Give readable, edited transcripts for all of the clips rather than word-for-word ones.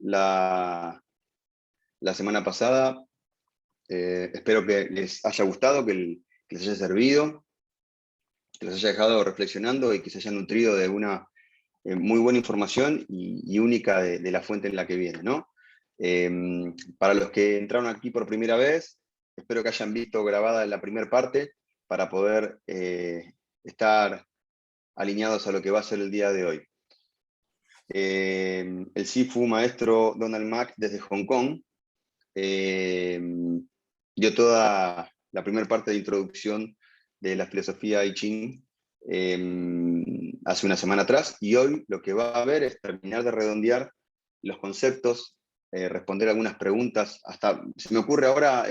la semana pasada. Espero que les haya gustado, que les haya servido, que les haya dejado reflexionando y que se hayan nutrido de una muy buena información y única de la fuente en la que viene, ¿no? Para los que entraron aquí por primera vez, espero que hayan visto grabada la primera parte para poder estar alineados a lo que va a ser el día de hoy. El Sifu maestro Donald Mak desde Hong Kong dio toda la primera parte de introducción de la filosofía I Ching hace una semana atrás, y hoy lo que va a haber es terminar de redondear los conceptos, responder algunas preguntas. Hasta se me ocurre ahora,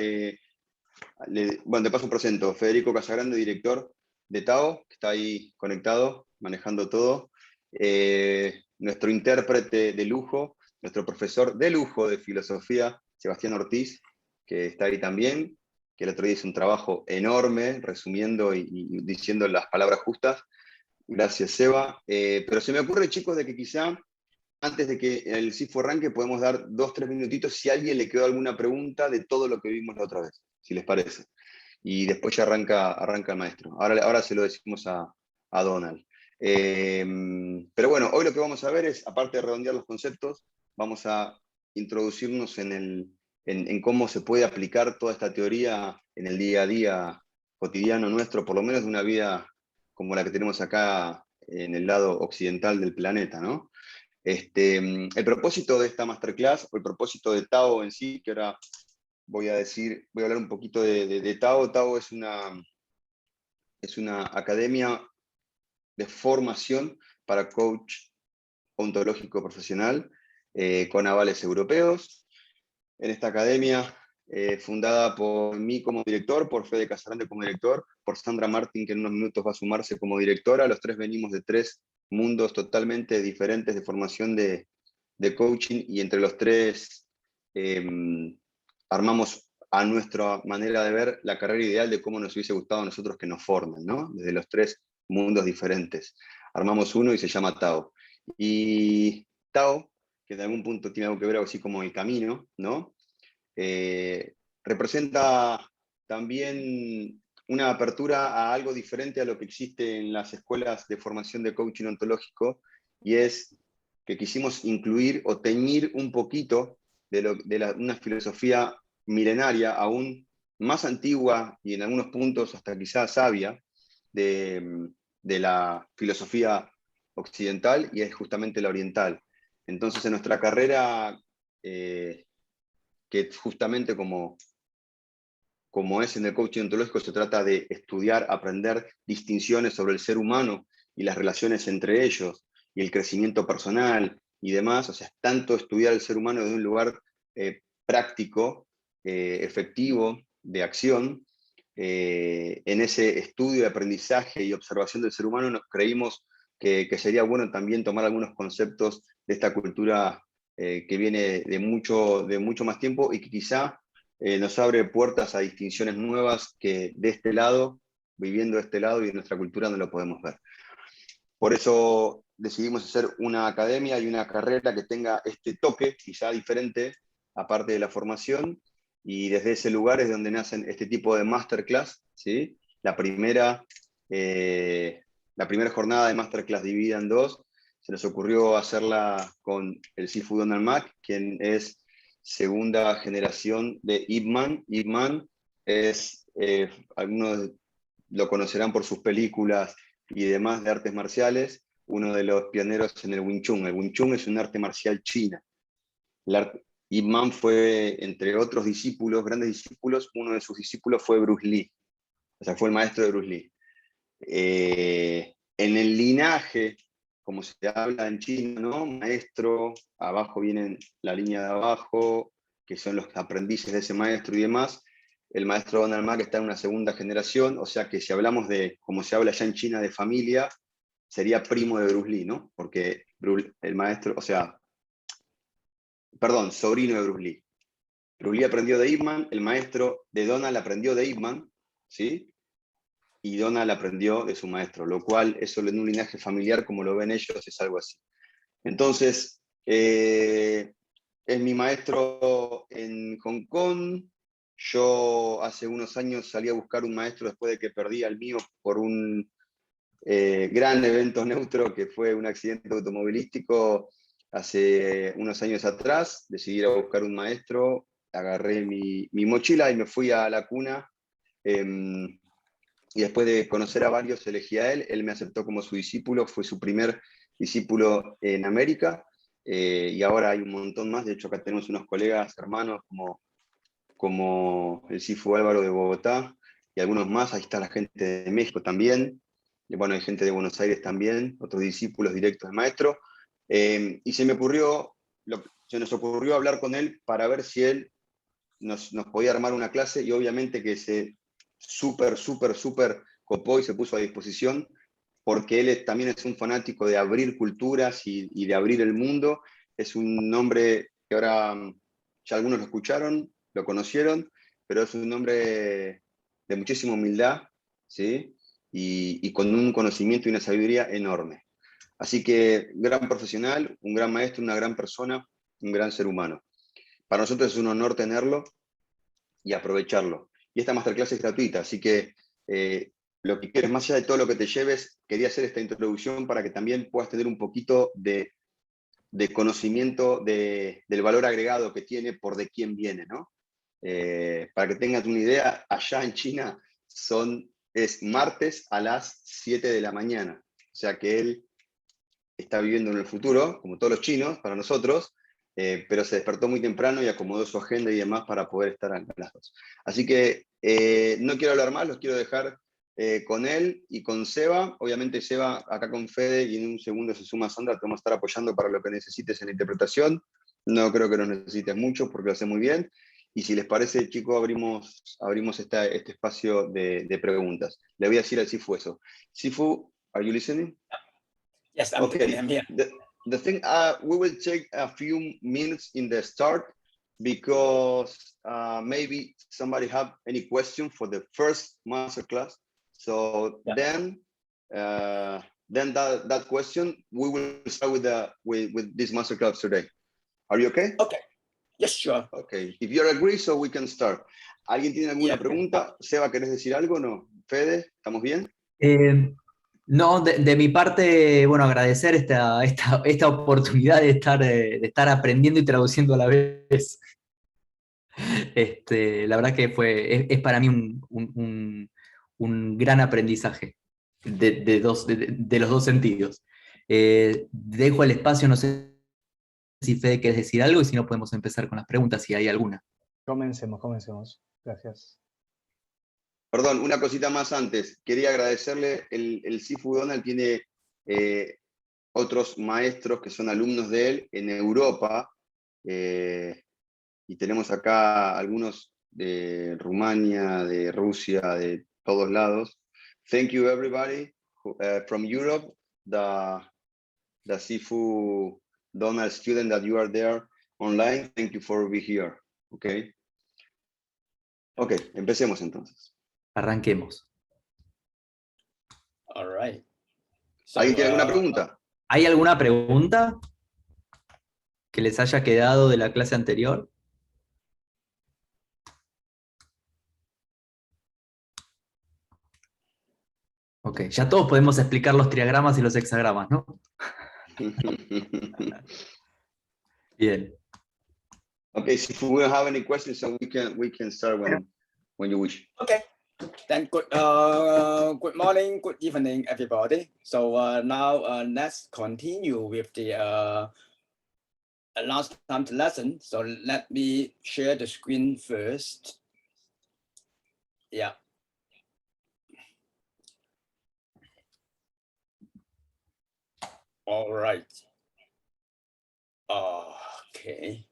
bueno, de paso presento Federico Casagrande, director de Tao, que está ahí conectado, manejando todo. Nuestro intérprete de lujo, nuestro profesor de lujo de filosofía, Sebastian Ortiz, que está ahí también, que el otro día hizo un trabajo enorme, resumiendo y diciendo las palabras justas. Gracias, Seba. Pero se me ocurre, chicos, de que quizá, antes de que el CIFO arranque, podemos dar 2-3 minutitos si a alguien le quedó alguna pregunta de todo lo que vimos la otra vez, si les parece. Y después ya arranca el maestro. Ahora se lo decimos a Donald. Pero bueno, hoy lo que vamos a ver es, aparte de redondear los conceptos, vamos a introducirnos en cómo se puede aplicar toda esta teoría en el día a día cotidiano nuestro, por lo menos de una vida como la que tenemos acá en el lado occidental del planeta, ¿no? El propósito de esta masterclass, o el propósito de Tao en sí, que ahora voy a hablar un poquito de Tao. Tao es una academia de formación para coach ontológico profesional con avales europeos. En esta academia, fundada por mí como director, por Fede Casarante como director, por Sandra Martin, que en unos minutos va a sumarse como directora, los tres venimos de 3 mundos totalmente diferentes de formación de coaching, y entre los 3 armamos a nuestra manera de ver la carrera ideal de cómo nos hubiese gustado a nosotros que nos formen, ¿no? Desde los 3 mundos diferentes. Armamos uno y se llama Tao. Y Tao, que de algún punto tiene algo que ver así como el camino, ¿no? Representa también una apertura a algo diferente a lo que existe en las escuelas de formación de coaching ontológico, y es que quisimos incluir o teñir un poquito de una filosofía milenaria, aún más antigua y en algunos puntos hasta quizás sabia, de la filosofía occidental, y es justamente la oriental. Entonces en nuestra carrera, que justamente como es en el coaching ontológico, se trata de estudiar, aprender distinciones sobre el ser humano y las relaciones entre ellos, y el crecimiento personal y demás. O sea, es tanto estudiar el ser humano desde un lugar práctico, efectivo, de acción. En ese estudio de aprendizaje y observación del ser humano nos creímos que sería bueno también tomar algunos conceptos de esta cultura que viene de mucho más tiempo, y que quizá nos abre puertas a distinciones nuevas que de este lado, viviendo de este lado y en nuestra cultura, no lo podemos ver. Por eso decidimos hacer una academia y una carrera que tenga este toque, quizá diferente, aparte de la formación, y desde ese lugar es donde nacen este tipo de masterclass, ¿sí? La primera jornada de masterclass dividida en 2, se nos ocurrió hacerla con el Sifu Donald Mak, quien es segunda generación de Yip Man. Yip Man es, algunos lo conocerán por sus películas y demás de artes marciales, uno de los pioneros en el Wing Chun. El Wing Chun es un arte marcial china. Yip Man fue, entre otros discípulos, grandes discípulos, uno de sus discípulos fue Bruce Lee, o sea, fue el maestro de Bruce Lee. En el linaje, como se habla en China, ¿no? Maestro, abajo viene la línea de abajo, que son los aprendices de ese maestro y demás. El maestro Donald Mak está en una segunda generación, o sea que si hablamos de, como se habla allá en China, de familia, sería primo de Bruce Lee, ¿no? Porque el maestro, o sea, perdón, sobrino de Bruce Lee. Bruce Lee aprendió de Yip Man, el maestro de Donald aprendió de Yip Man, ¿sí? Y Donald aprendió de su maestro, lo cual, eso en un linaje familiar, como lo ven ellos, es algo así. Entonces, es mi maestro en Hong Kong. Yo hace unos años salí a buscar un maestro después de que perdí al mío por un gran evento neutro que fue un accidente automovilístico hace unos años atrás. Decidí ir a buscar un maestro, agarré mi mochila y me fui a la cuna. Y después de conocer a varios, elegí a él. Él me aceptó como su discípulo, fue su primer discípulo en América. Y ahora hay un montón más. De hecho, acá tenemos unos colegas, hermanos, como el Sifu Álvaro de Bogotá y algunos más. Ahí está la gente de México también. Y bueno, hay gente de Buenos Aires también, otros discípulos directos del maestro. Y se nos ocurrió hablar con él para ver si él nos podía armar una clase, y obviamente que se súper copó y se puso a disposición, porque él también es un fanático de abrir culturas y de abrir el mundo. Es un hombre que ahora ya algunos lo escucharon, lo conocieron, pero es un hombre de muchísima humildad, ¿sí? Y con un conocimiento y una sabiduría enorme. Así que gran profesional, un gran maestro, una gran persona, un gran ser humano. Para nosotros es un honor tenerlo y aprovecharlo. Y esta masterclass es gratuita, así que lo que quieres, más allá de todo lo que te lleves, quería hacer esta introducción para que también puedas tener un poquito de conocimiento del valor agregado que tiene por de quién viene, ¿no? Para que tengas una idea, allá en China es martes a las 7 de la mañana, o sea que él está viviendo en el futuro, como todos los chinos, para nosotros, pero se despertó muy temprano y acomodó su agenda y demás para poder estar a las 2. Así que no quiero hablar más, los quiero dejar con él y con Seba. Obviamente Seba acá con Fede, y en un segundo se suma Sandra, te vamos a estar apoyando para lo que necesites en la interpretación. No creo que nos necesites mucho porque lo hace muy bien. Y si les parece, chicos, abrimos este espacio de preguntas. Le voy a decir al Sifu eso. Sifu, are you listening? Yes, I'm here. The thing, we will take a few minutes in the start because maybe somebody have any question for the first masterclass. So then that question, we will start with this masterclass today. Are you okay? Okay. Yes, sure. Okay. If you agree, so we can start. ¿Alguien tiene alguna pregunta? Seba, ¿querés decir algo o no? Fede, ¿estamos bien? No, de mi parte, bueno, agradecer esta oportunidad de estar aprendiendo y traduciendo a la vez. La verdad que es para mí un gran aprendizaje de los dos sentidos. Dejo el espacio, no sé si Fede querés decir algo, y si no podemos empezar con las preguntas, si hay alguna. Comencemos. Gracias. Perdón, una cosita más antes. Quería agradecerle, el Sifu Donald tiene otros maestros que son alumnos de él en Europa, y tenemos acá algunos de Rumania, de Rusia, de todos lados. Thank you everybody from Europe, the Sifu Donald student that you are there online. Thank you for being here. Okay. Ok, empecemos entonces. Arranquemos. All right. ¿Alguien tiene alguna pregunta? ¿Hay alguna pregunta que les haya quedado de la clase anterior? Ok, ya todos podemos explicar los triagramas y los hexagramas, ¿no? Bien. Okay, so if we don't have any questions, so we can start when you wish. Okay. Then good morning, good evening, everybody. So now let's continue with the last time's lesson. So let me share the screen first. Yeah. All right. Okay.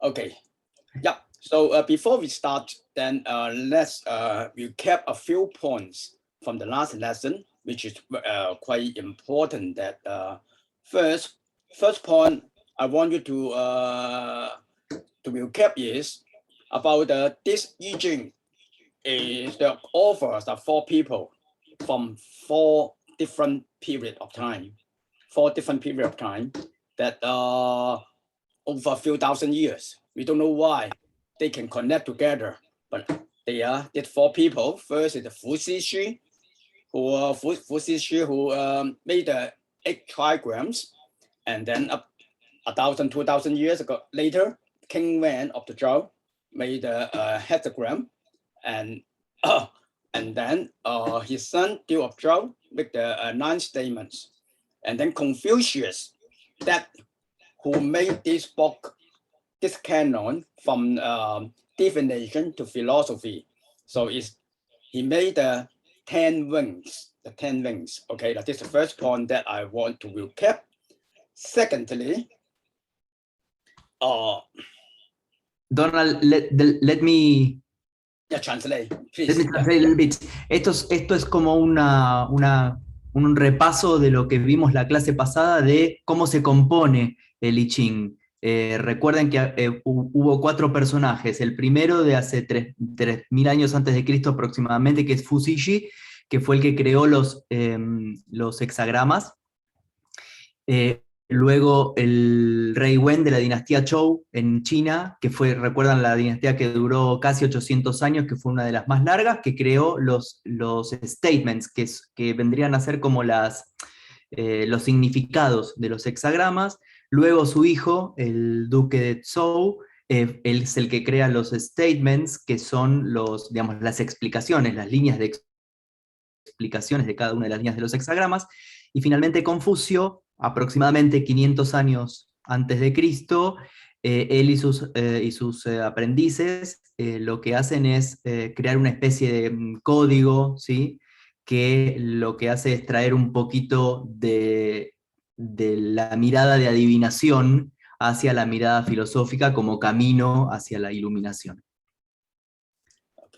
Okay. Yeah. So before we start, then let's recap a few points from the last lesson, which is quite important. That first point I want you to recap is about this I Ching is the authors are 4 people. from four different periods of time. That over a few thousand years. We don't know why they can connect together, but they are these four people. First is the Fu Xixi, who made the 8 trigrams, and then up 1,000, 2,000 years ago later, King Wen of the Zhou made a hexagram, and then his son Tuvo of Zhou made the 9 statements, and then Confucius, that who made this book, this canon from divination to philosophy. So he made the 10 wings, Okay, that is the first point that I want to recap. Secondly, Donald, let me translate, please. Let me translate a little bit. Esto es como un repaso de lo que vimos la clase pasada de cómo se compone el I Ching. Recuerden que hubo 4 personajes. El primero de hace 3.000 años antes de Cristo aproximadamente, que es Fu Xixi, que fue el que creó los hexagramas. Luego el rey Wen de la dinastía Chow en China, que fue, recuerdan, la dinastía que duró casi 800 años, que fue una de las más largas, que creó los statements, que vendrían a ser como los significados de los hexagramas. Luego su hijo, el duque de Zhou, él es el que crea los statements, que son las explicaciones, las líneas de explicaciones de cada una de las líneas de los hexagramas. Y finalmente Confucio, aproximadamente 500 años antes de Cristo, él y sus aprendices lo que hacen es crear una especie de código, ¿sí? Que lo que hace es traer un poquito de la mirada de adivinación hacia la mirada filosófica como camino hacia la iluminación.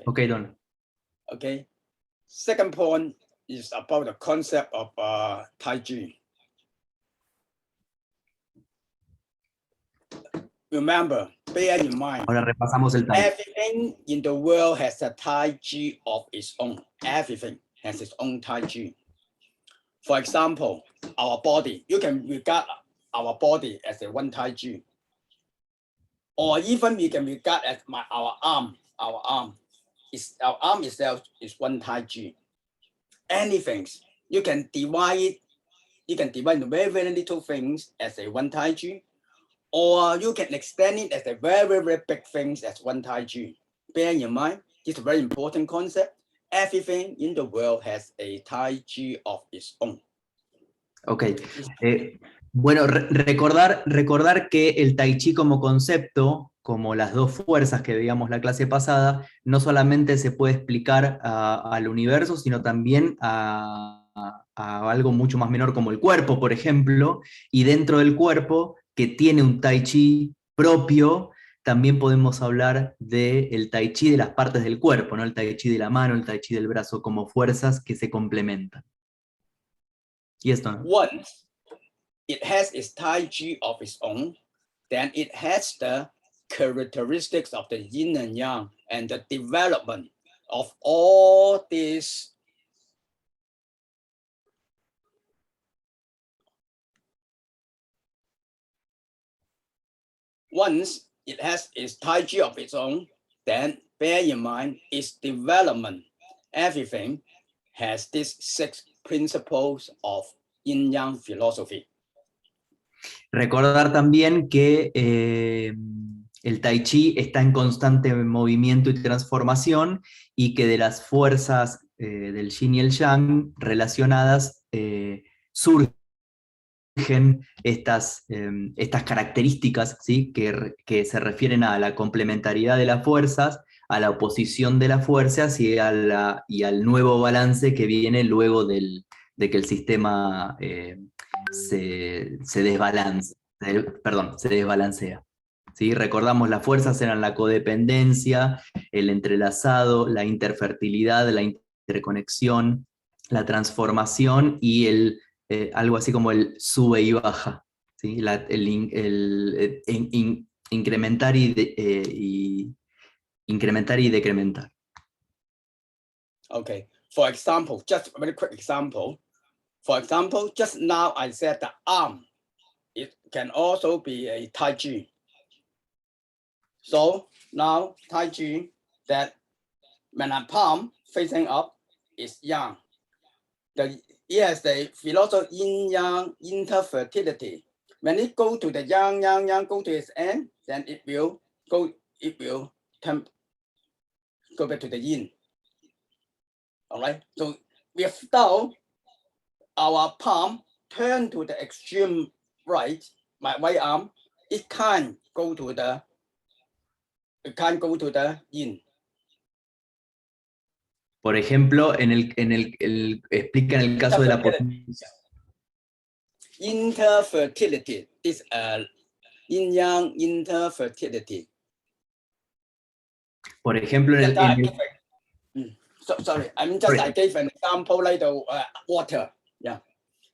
Okay, Don. Okay. Second point is about the concept of Tai Chi. Remember, bear in mind, ahora repasamos el Tai. Everything in the world has a Tai Chi of its own. Everything has its own Tai Chi. For example, our body, you can regard our body as a one Tai Chi. Or even we can regard as our arm. Our arm itself is one Tai Chi. Anything, you can divide into very, very little things as a one Tai Chi. Or you can extend it as a very, very big things as one Tai Chi. Bear in mind, this is a very important concept. Everything in the world has a Tai Chi of its own. Ok. Bueno, recordar que el Tai Chi como concepto, como las dos fuerzas que veíamos la clase pasada, no solamente se puede explicar al universo, sino también a algo mucho más menor como el cuerpo, por ejemplo, y dentro del cuerpo, que tiene un Tai Chi propio, también podemos hablar del Tai Chi de las partes del cuerpo, ¿no? El Tai Chi de la mano, el Tai Chi del brazo, como fuerzas que se complementan. Y esto, ¿no? Once it has its Tai Chi of its own, then it has the characteristics of the yin and yang and the development of all these once it has its Tai Chi of its own, then bear in mind its development. Everything has these 6 principles of yin-yang philosophy. Recordar también que el Tai Chi está en constante movimiento y transformación, y que de las fuerzas del Yin y el Yang relacionadas surgen estas características, ¿sí? que se refieren a la complementariedad de las fuerzas, a la oposición de las fuerzas y al nuevo balance que viene luego de que el sistema se desbalancea. ¿Sí? Recordamos, las fuerzas eran la codependencia, el entrelazado, la interfertilidad, la interconexión, la transformación y algo así como el sube y baja, ¿sí? Incrementar y decrementar. Okay, For example, just a very quick example. For example, just now I said the arm. It can also be a Tai Chi. So now Tai Chi, that when a palm facing up is yang. Yes, the philosophy yin yang interfertility. When it go to the yang go to its end, then it will go back to the yin. All right. So without our palm turn to the extreme right, my right arm, it can't go to the yin. Por ejemplo, explica en el caso de la interfertility. This yin-yang interfertility. Por ejemplo, sorry, I gave an example like the water. Yeah,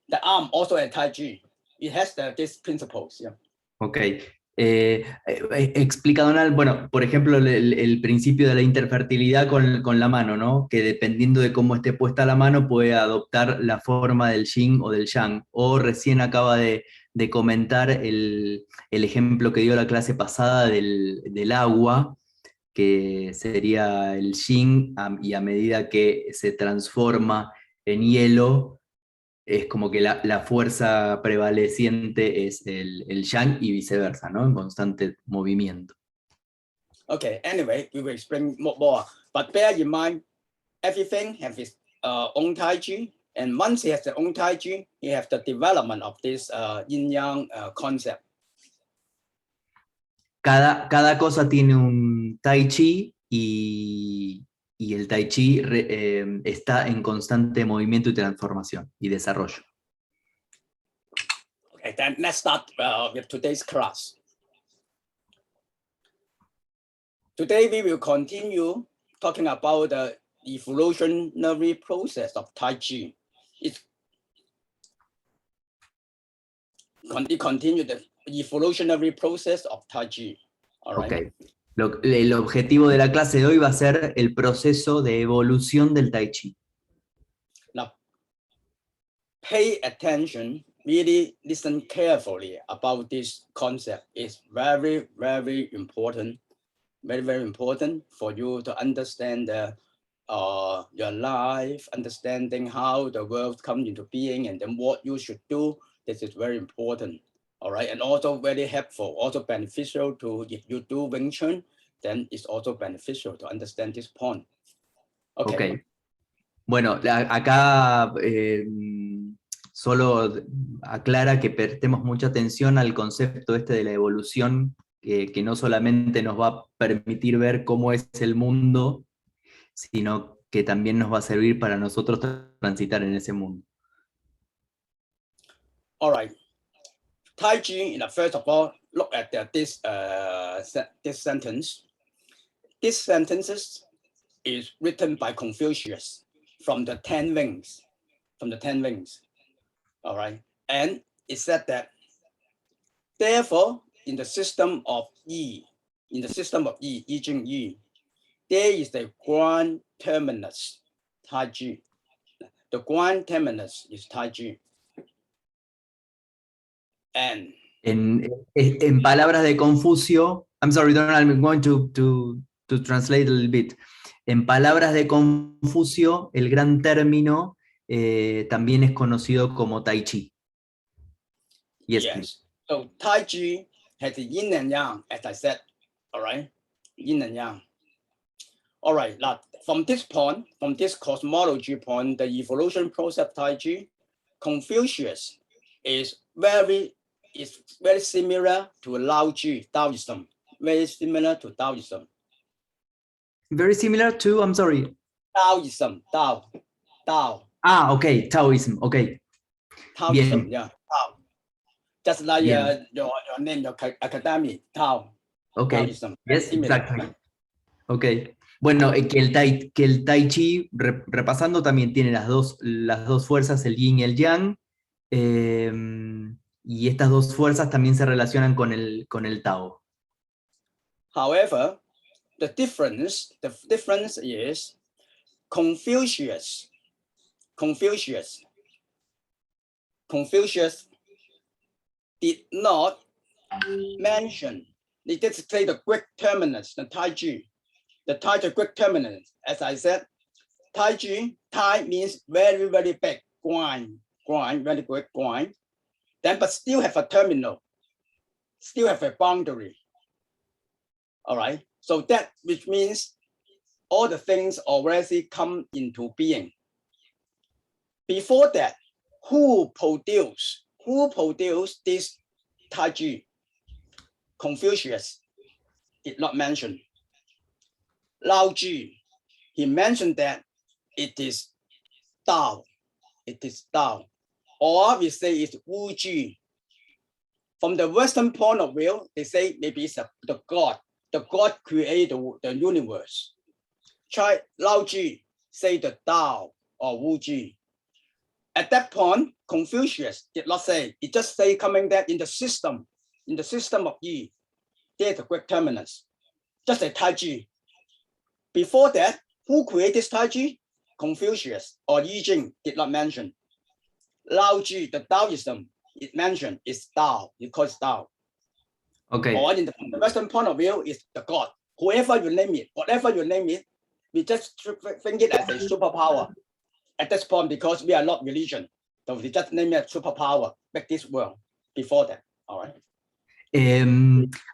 the arm also a Tai Chi. It has these principles. Yeah. Okay. Explica Donald, bueno, por ejemplo, el principio de la interfertilidad con la mano, ¿no? Que dependiendo de cómo esté puesta la mano puede adoptar la forma del yin o del yang. O recién acaba de comentar el ejemplo que dio la clase pasada del agua, que sería el yin, y a medida que se transforma en hielo, es como que la fuerza prevaleciente es el yang y viceversa, ¿no? En constante movimiento. Okay, anyway, we will explain more. But bear in mind, everything has its own Tai Chi, and once he has the own Tai Chi, he has the development of this yin-yang concept. Cada cosa tiene un Tai Chi y el Tai Chi está en constante movimiento y transformación y desarrollo. Okay, then let's start with today's class. Today we will continue talking about the evolutionary process of Tai Chi. It continue the evolutionary process of Tai Chi. All right. Okay. El objetivo de la clase de hoy va a ser el proceso de evolución del Tai Chi. Now, pay attention, really listen carefully about this concept. It's very, very important. Very, very important for you to understand your life, understanding how the world comes into being, and then what you should do. This is very important. All right, and also very helpful, also beneficial to, if you do Wing Chun, then it's also beneficial to understand this point. Okay. Bueno, acá solo aclara que prestemos mucha atención al concepto de la evolución, que no solamente nos va a permitir ver cómo es el mundo, sino que también nos va a servir para nosotros transitar en ese mundo. All right. Tai Chi, first of all, look at this sentence. This sentence is written by Confucius from the 10 Wings. All right. And it said that, therefore, in the system of Yi, Yi Jing Yi, there is the grand terminus, Tai Chi. The grand terminus is Tai Chi. And en palabras de Confucio, I'm sorry, Donald, I'm going to translate a little bit. En palabras de Confucio, el gran término también es conocido como Tai Chi. Yes. So Tai Chi has the yin and yang, as I said. All right, yin and yang. All right. Now, from this point, from this cosmology point, the evolution process of Tai Chi, Confucius is very similar to Laozi, Taoism. Very similar to Taoism. Very similar to, I'm sorry. Taoism, Tao. Ah, okay, Taoism, okay. Taoism, Bien. yeah, Tao. Just like your name, your academy, Tao. Okay, Taoism. yes, exactly. Okay. Bueno, que el Tai Chi, repasando, también tiene las dos fuerzas, el yin y el yang, y estas dos fuerzas también se relacionan con el Tao. However, the difference is Confucius Confucius did not mention, he did say the Greek terminus, the Tai Chi, the Greek terminus. As I said, Tai Chi, Tai means very, very big, grind, very good grind. Then, but still have a terminal, still have a boundary. All right, so that which means all the things already come into being. Before that, who produced this Tai Chi? Confucius did not mention. Lao Tzu, he mentioned that it is Tao. It is Tao. Or we say it's Wu Ji. From the Western point of view, they say maybe it's the God. The God created the universe. Lao Tzu say the Tao or Wu Ji. At that point, Confucius did not say, it just say coming there in the system of Yi. There's a Greek terminus, just a Tai Chi. Before that, who created Tai Chi? Confucius or Yi Jing did not mention. Lao Tzu, the Taoism, it mentioned is Tao, because Tao. Okay. Or in the Western point of view, is the God. Whoever you name it, whatever you name it, we just think it as a superpower at this point because we are not religion. So we just name it superpower, make this world before that. All right.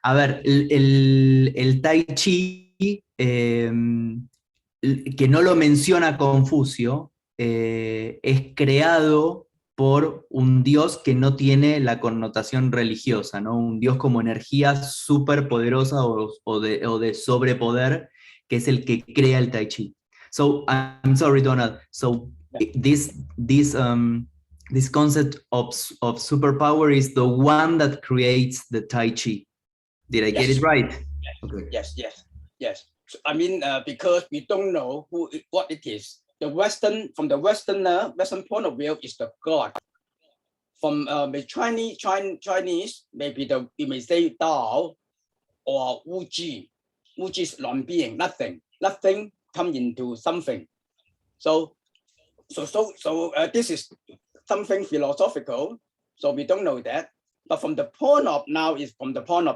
A ver, el Tai Chi, que no lo menciona Confucio, es creado por un dios que no tiene la connotación religiosa, ¿no? Un dios como energía súper poderosa o de sobrepoder, que es el que crea el Tai Chi. So, I'm sorry, Donald. So, this concept of superpower is the one that creates the Tai Chi. Did I get it right? Yes. Okay. Yes. So, I mean, because we don't know what it is. From the Western point of view, is the God. From the Chinese, maybe you may say Tao or Wu Ji. Wu Ji is non-being, nothing come into something. So this is something philosophical. So we don't know that. But from the point of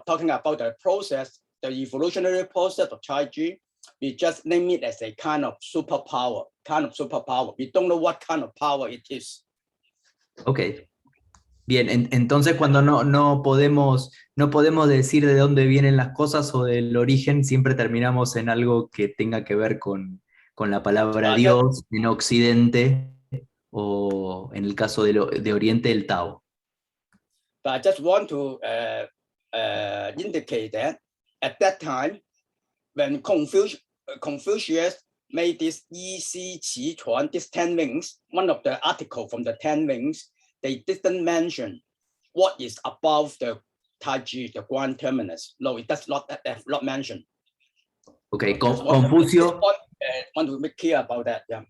talking about the process, the evolutionary process of Tai Chi, we just name it as a kind of superpower. We don't know what kind of power it is. Ok. Bien, entonces cuando no podemos decir de dónde vienen las cosas o del origen, siempre terminamos en algo que tenga que ver con la palabra Dios, en Occidente, o en el caso de Oriente, el Tao. But I just want to indicate that at that time, when Confucius made this Yi Si Qi Chuan, this 10 wings, one of the articles from the 10 wings, they didn't mention what is above the Tai Chi, the Grand Terminus. No, it does not mention. Okay, Confucio. Want to make clear about that, yeah.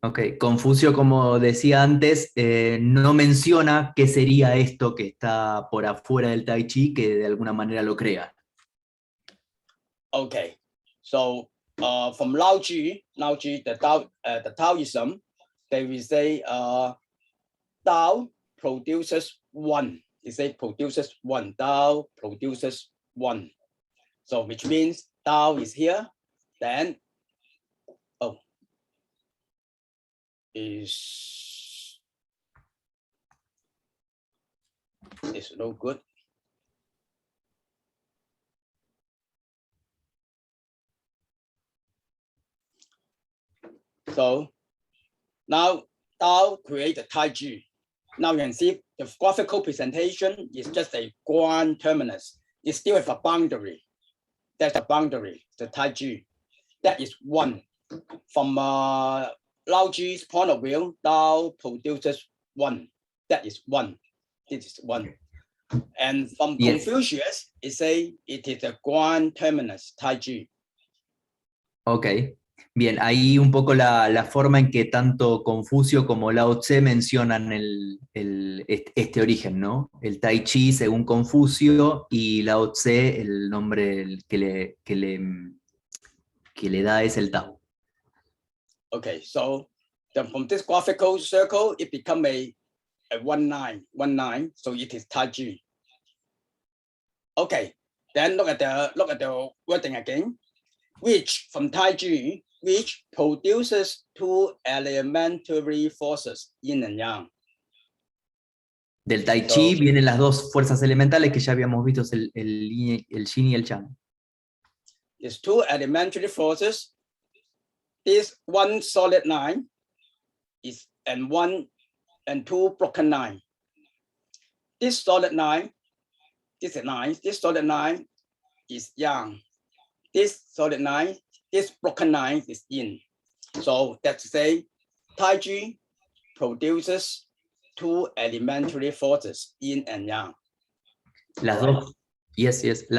Ok, Confucio, como decía antes, no menciona qué sería esto que está por afuera del Tai Chi, que de alguna manera lo crea. Okay, so from Lao Tzu, the Taoism, they will say Tao produces one. They say produces one. Tao produces one. So which means Tao is here, then is no good. So now Tao create the Tai Chi. Now you can see the graphical presentation is just a grand terminus. It still has a boundary. That's a boundary, the Tai Chi. That is one. From Lao Tzu's point of view, Tao produces one. That is one. This is one. And from Confucius, it say it is a grand terminus, Tai Chi. Ok. Bien, ahí un poco la forma en que tanto Confucio como Lao Tse mencionan este origen, ¿no? El Tai Chi según Confucio y Lao Tse, el nombre que le da es el Tao. Okay, so then from this graphical circle, it become a 1 9, so it is Tai Chi. Okay, then look at the wording again, which from Tai Chi, which produces two elementary forces, yin and yang. Del Tai Chi vienen las dos fuerzas elementales que ya habíamos visto, el yin y el yang. There's two elementary forces. This one solid line is and two broken line. This solid line, this solid line is yang. This solid line, this broken line is yin. So that's to say, Tai Chi produces two elementary forces, yin and yang. Las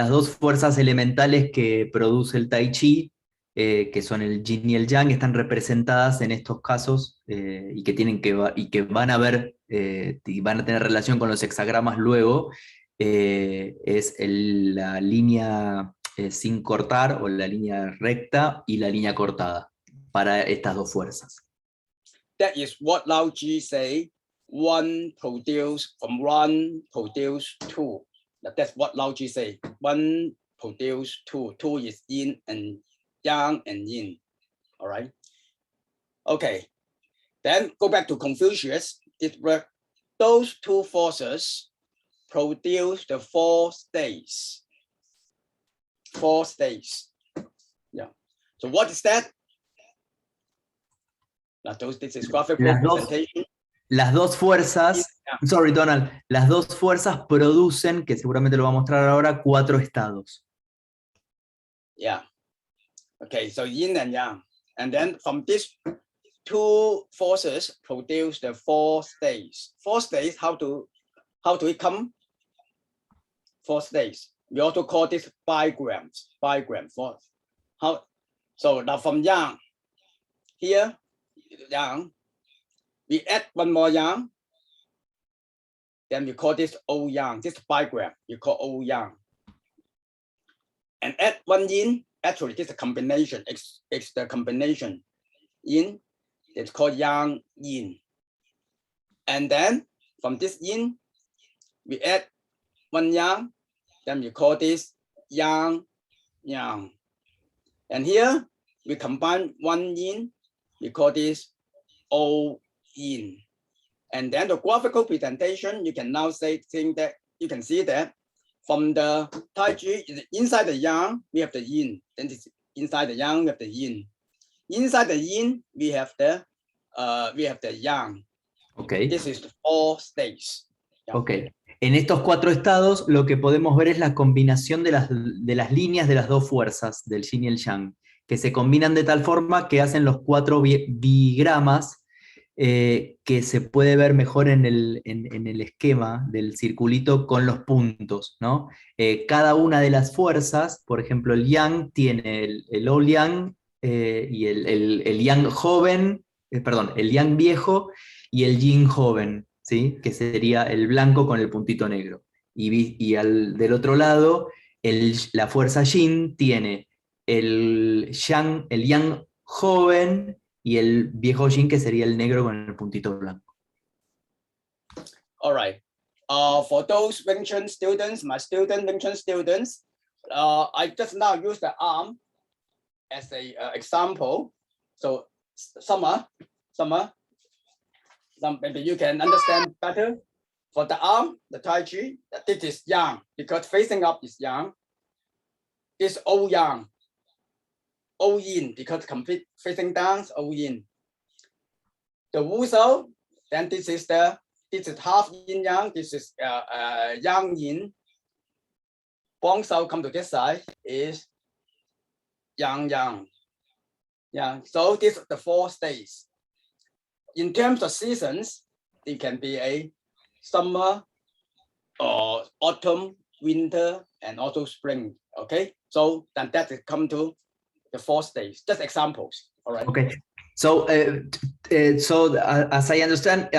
dos fuerzas elementales que produce el Tai Chi, que son el yin y el yang, están representadas en estos casos y que van a ver y van a tener relación con los hexagramas luego, es la línea sin cortar o la línea recta y la línea cortada para estas dos fuerzas. That is what Lao Tzu say, one produce two. That's what Lao Tzu say, one produce two. Two is yin and yang and yin. All right. Okay. Then go back to Confucius. Those two forces produce the four states. Four states. Yeah. So what is that? This is graphical representation. Las dos fuerzas, sorry Donald, las dos fuerzas producen, que seguramente lo va a mostrar ahora, 4 estados. Yeah. Okay, so yin and yang. And then from these two forces produce the 4 states. 4 states, how do it come? 4 states. We also call this bigrams. For how? So now from yang, here, yang, we add one more yang, then we call this O yang. This bigram you call O yang. And add one yin, actually this is a combination, it's the combination. Yin, it's called yang yin. And then from this yin, we add one yang, then we call this yang yang. And here we combine one yin, we call this O yin. And then the graphical presentation, you can now see that from the Tai Chi, inside the yang, we have the yin. Then inside the yang, we have the yin. Inside the yin, we have the yang. Okay. This is the 4 states. Yeah. Okay. En estos 4 estados, lo que podemos ver es la combinación de las líneas de las dos fuerzas, del yin y el yang, que se combinan de tal forma que hacen los 4 bigramas, que se puede ver mejor en el esquema del circulito con los puntos, ¿no? Cada una de las fuerzas, por ejemplo, el yang tiene el old yang y el yang joven, el yang viejo y el yin joven, ¿sí? Que sería el blanco con el puntito negro. Y del otro lado, la fuerza yin tiene el yang joven y el viejo yin, que sería el negro con el puntito blanco. All right. For those Wing Chun students, my Wing Chun students, I just now use the arm as a example. So maybe you can understand better. For the arm, the Tai Chi, this is yang, because facing up is yang. This O yang. O yin, because complete facing down, O yin. The Wu Shou, then this is half yin yang, this is yang yin. Bong Shou come to this side is yang yang. Yeah, so this is the 4 states. In terms of seasons, it can be a summer or autumn, winter, and also spring. Okay, so then that is come to the 4 states, just examples. All right. Okay. So, as I understand,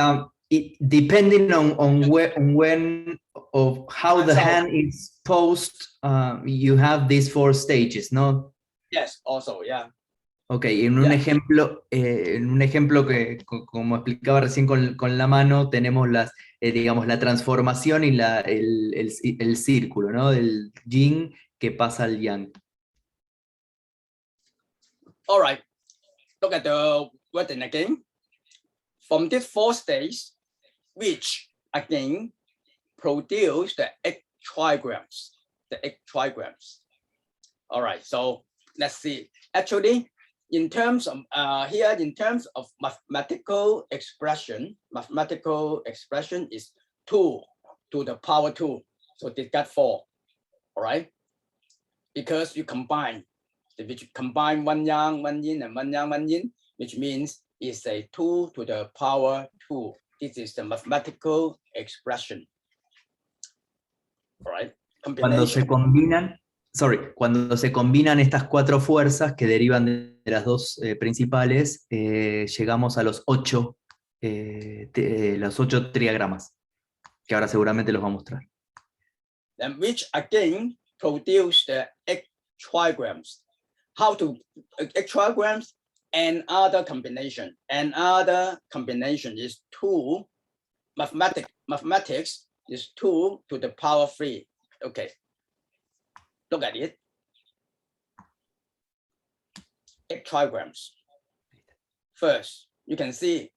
depending on when of how the hand is posed, you have these 4 stages, no? Yes. Also, yeah. Ok, en un ejemplo que, como explicaba recién con la mano, tenemos digamos, la transformación y el círculo, ¿no? Del yin que pasa al yang. All right, look at the wording again. From these four states, which again produce the eight trigrams. All right, so let's see. Actually, in terms of here, in terms of mathematical expression is 2 to the power 2. So they got 4. All right, because you combine one yang, one yin, and one yang, one yin, which means it's a 2 to the power 2. This is the mathematical expression. All right. Cuando se combinan estas 4 fuerzas que derivan de las 2 principales, llegamos a los 8 triagramas, que ahora seguramente los va a mostrar. And which again produce the 8 trigrams. How to 8 trigrams? Another combination. Another combination is 2. Mathematics is 2 to the power 3. Okay. Look at it. 8 trigrams. First, you can see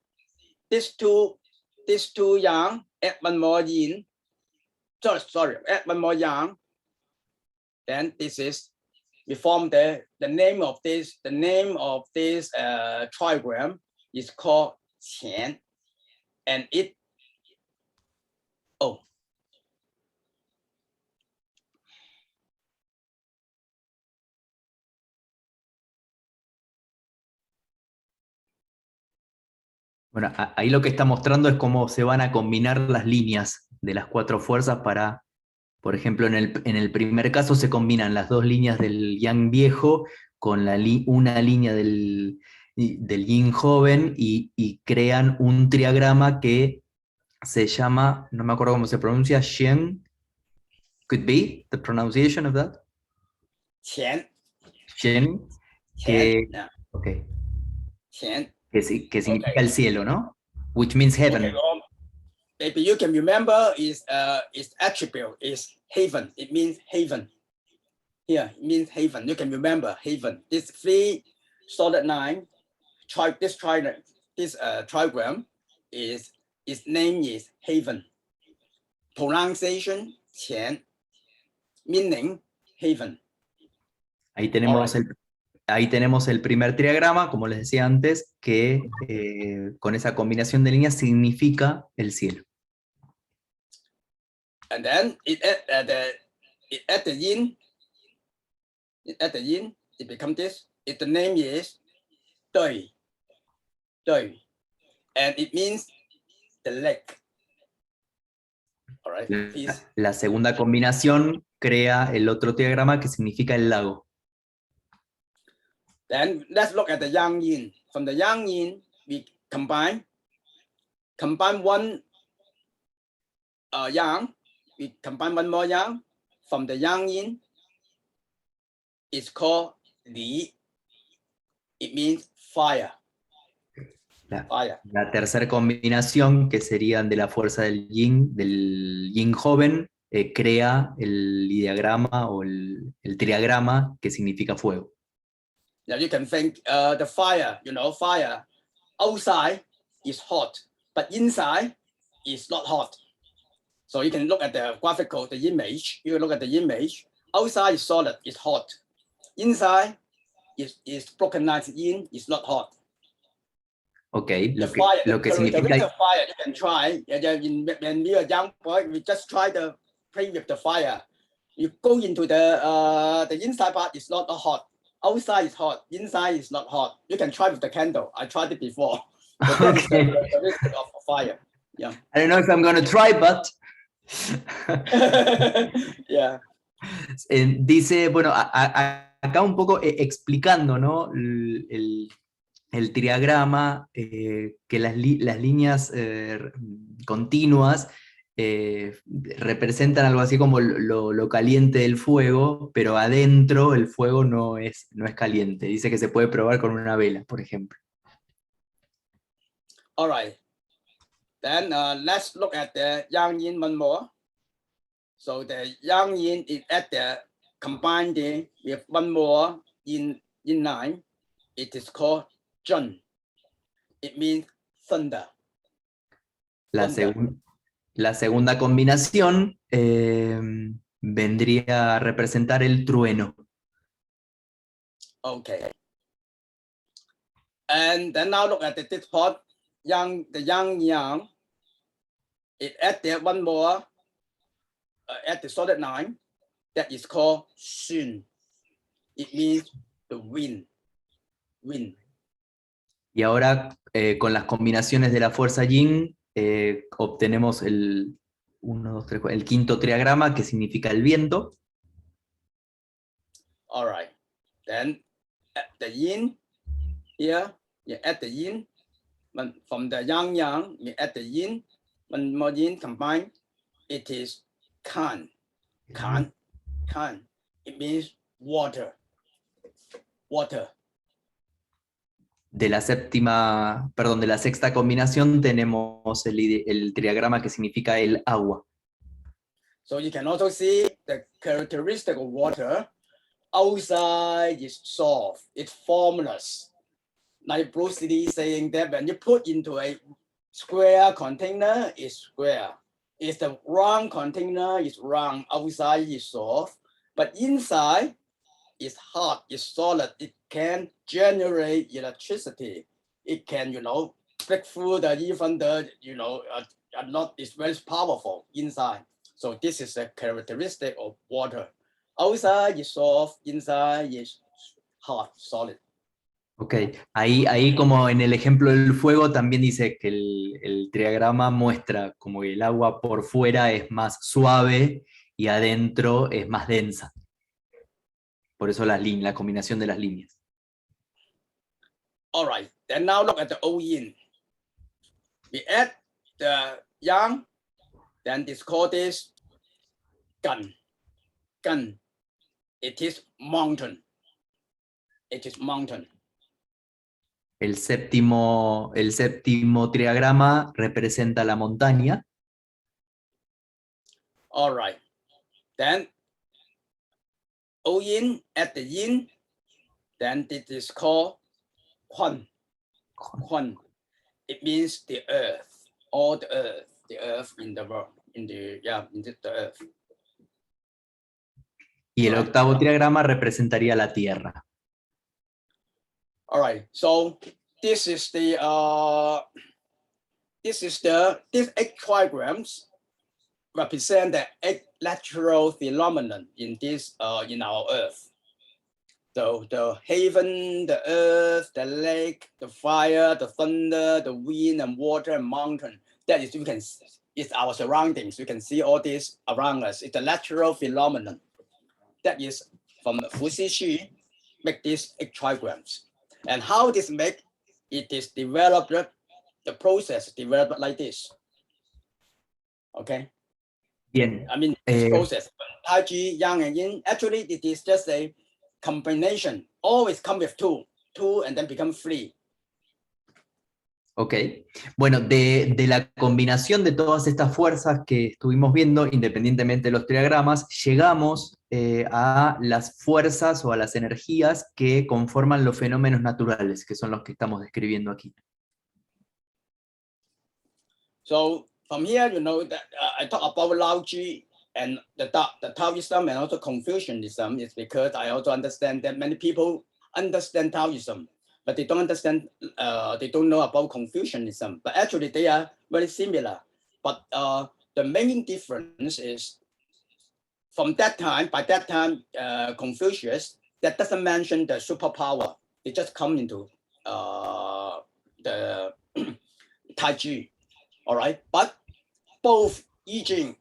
these two yang, add one more yin. Sorry, add one more yang. Then this is, we form the name of this trigram is called qian, and it Bueno, ahí lo que está mostrando es cómo se van a combinar las líneas de las 4 fuerzas para, por ejemplo, en el primer caso se combinan las 2 líneas del yang viejo con una línea del yin joven y crean un triagrama que se llama, no me acuerdo cómo se pronuncia, Shen, could be the pronunciation of that? qian. Shen, que, Yeah. okay. Qian. Que significa el cielo, ¿no? Which means heaven. Okay, well, maybe you can remember its attribute is haven. It means haven. Here, it means haven. You can remember haven. This 3 solid line, this trigram is its name is haven. Pronunciation, qian. Meaning, haven. Ahí tenemos Ahí tenemos el primer triagrama, como les decía antes, que con esa combinación de líneas significa el cielo. And then it add the yin. It becomes this. The name is dui. And it means the lake. All right, please. La segunda combinación crea el otro triagrama que significa el lago. Then let's look at the yang yin. From the yang yin, we combine one yang. We combine one more yang. From the yang yin, it's called li. It means fire. La tercera combinación, que serían de la fuerza del yin joven, crea el ideograma o el triagrama que significa fuego. Now you can think the fire, fire outside is hot, but inside is not hot. So you can look at the graphical, the image. You look at the image. Outside is solid, it's hot. Inside is broken lines in, it's not hot. Okay, lo que significa... The fire, you can try. When we are young boy, we just try to play with the fire. You go into the inside part, it's not hot. Outside is hot, inside is not hot. You can try with the candle. I tried it before. Okay. The risk of fire. Yeah. I don't know if I'm going to try, but... Yeah. Dice, bueno, acá un poco explicando, ¿no? El triagrama, que las líneas continuas representan algo así como lo caliente del fuego, pero adentro el fuego no es caliente. Dice que se puede probar con una vela, por ejemplo. All right. Then let's look at the yang yin one more. So the yang yin is at the combined with one more yin line. It is called zhen. It means thunder. La segunda combinación vendría a representar el trueno. Okay. And then now look at this part. The yang. It add there one more at the solid line that is called xun. It means the wind. Y ahora con las combinaciones de la fuerza yin obtenemos el quinto triagrama, que significa el viento. All right. Then at the yin here, you add the yin. From the yang, you add the yin. One more yin combined, it is kan. It means water. De la sexta combinación tenemos el triagrama que significa el agua. So you can also see the characteristic of water. Outside is soft, it's formless. Like Bruce Lee saying that when you put into a square container, it's square. If the round container is round, outside is soft, but inside is hard, is solid. It can generate electricity. It can, break through even the, a lot is very powerful inside. So this is a characteristic of water. Outside is soft, inside is hard, solid. Ok, ahí como en el ejemplo del fuego también dice que el triagrama muestra como que el agua por fuera es más suave y adentro es más densa. Por eso la combinación de las líneas. All right, then now look at the O yin. We add the yang, then this called this gun. It is mountain. El séptimo triagrama representa la montaña. All right. Then O yin at the yin, then it is called Quan. It means the earth, all the earth in the world, in the earth. Y el octavo triagrama representaría la tierra. All right, so these 8 triagrams represent the 8 natural phenomenon in our earth. So the heaven, the earth, the lake, the fire, the thunder, the wind and water and mountain. That is, it's our surroundings. You can see all this around us. It's a natural phenomenon. That is from Fu Si Xu, make these 8 triagrams. And how this make, it is developed, the process developed like this. Okay? Bien. I mean, this process, Tai Chi, Yang and Yin, actually it is just a combination. Always come with two and then become 3. Ok, bueno, de la combinación de todas estas fuerzas que estuvimos viendo, independientemente de los triagramas, llegamos a las fuerzas o a las energías que conforman los fenómenos naturales, que son los que estamos describiendo aquí. So from here, that I talk about Lao Ji and the Taoism and also Confucianism is because I also understand that many people understand Taoism, but they don't understand, they don't know about Confucianism. But actually they are very similar. But the main difference is by that time, Confucius, that doesn't mention the superpower. They just come into the Tai Chi, all right? But both I Ching,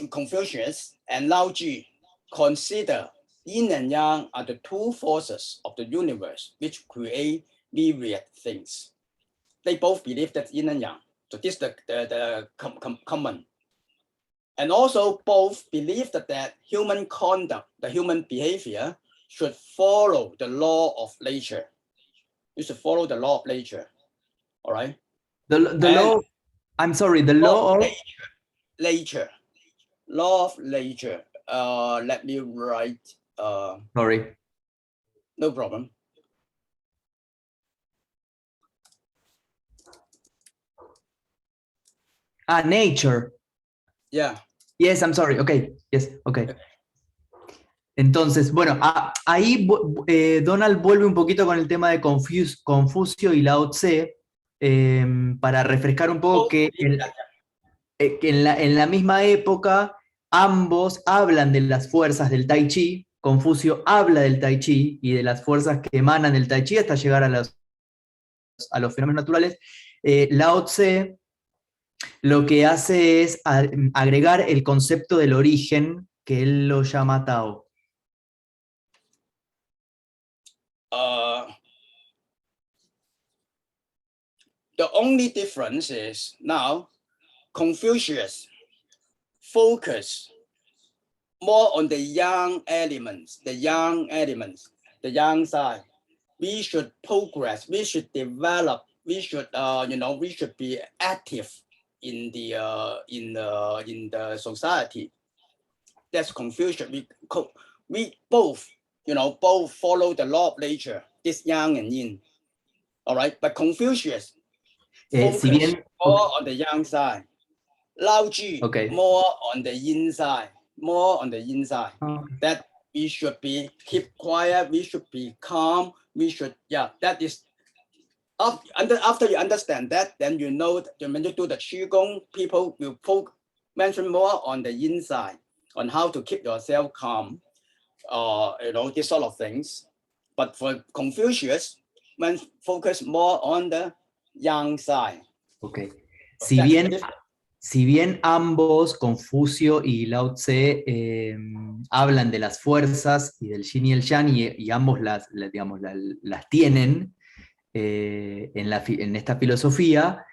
Confucius, and Lao Ji consider yin and yang are the 2 forces of the universe which create myriad things. They both believe that yin and yang. So this is the common And also both believe that human conduct, the human behavior, should follow the law of nature. You should follow the law of nature. All right. The law, I'm sorry, the law of nature. Law of nature. Let me write. Sorry. No problem. Nature. Yeah. Yes, I'm sorry. Okay. Yes, okay. Entonces, bueno, ahí Donald vuelve un poquito con el tema de Confucio y Lao Tse, para refrescar un poco que en la misma época ambos hablan de las fuerzas del Tai Chi. Confucio habla del Tai Chi y de las fuerzas que emanan del Tai Chi hasta llegar a los fenómenos naturales. Lao Tse lo que hace es agregar el concepto del origen, que él lo llama Tao. The only difference is now Confucius focus more on the young elements, the young side. We should progress, we should develop, we should we should be active in the society. That's Confucius. We both follow the law of nature, this yang and yin. All right, but Confucius focus more on the yang side. Lao Tzu more on the yin side, That we should keep quiet, we should be calm, we should, that is, after you understand that, then you know that when you do the Qigong, people will mention more on the yin side, on how to keep yourself calm, this sort of things. But for Confucius, man focus more on the yang side. Okay. Si bien ambos, Confucio y Lao Tse, hablan de las fuerzas y del yin y el yang, y ambos las tienen en esta filosofía,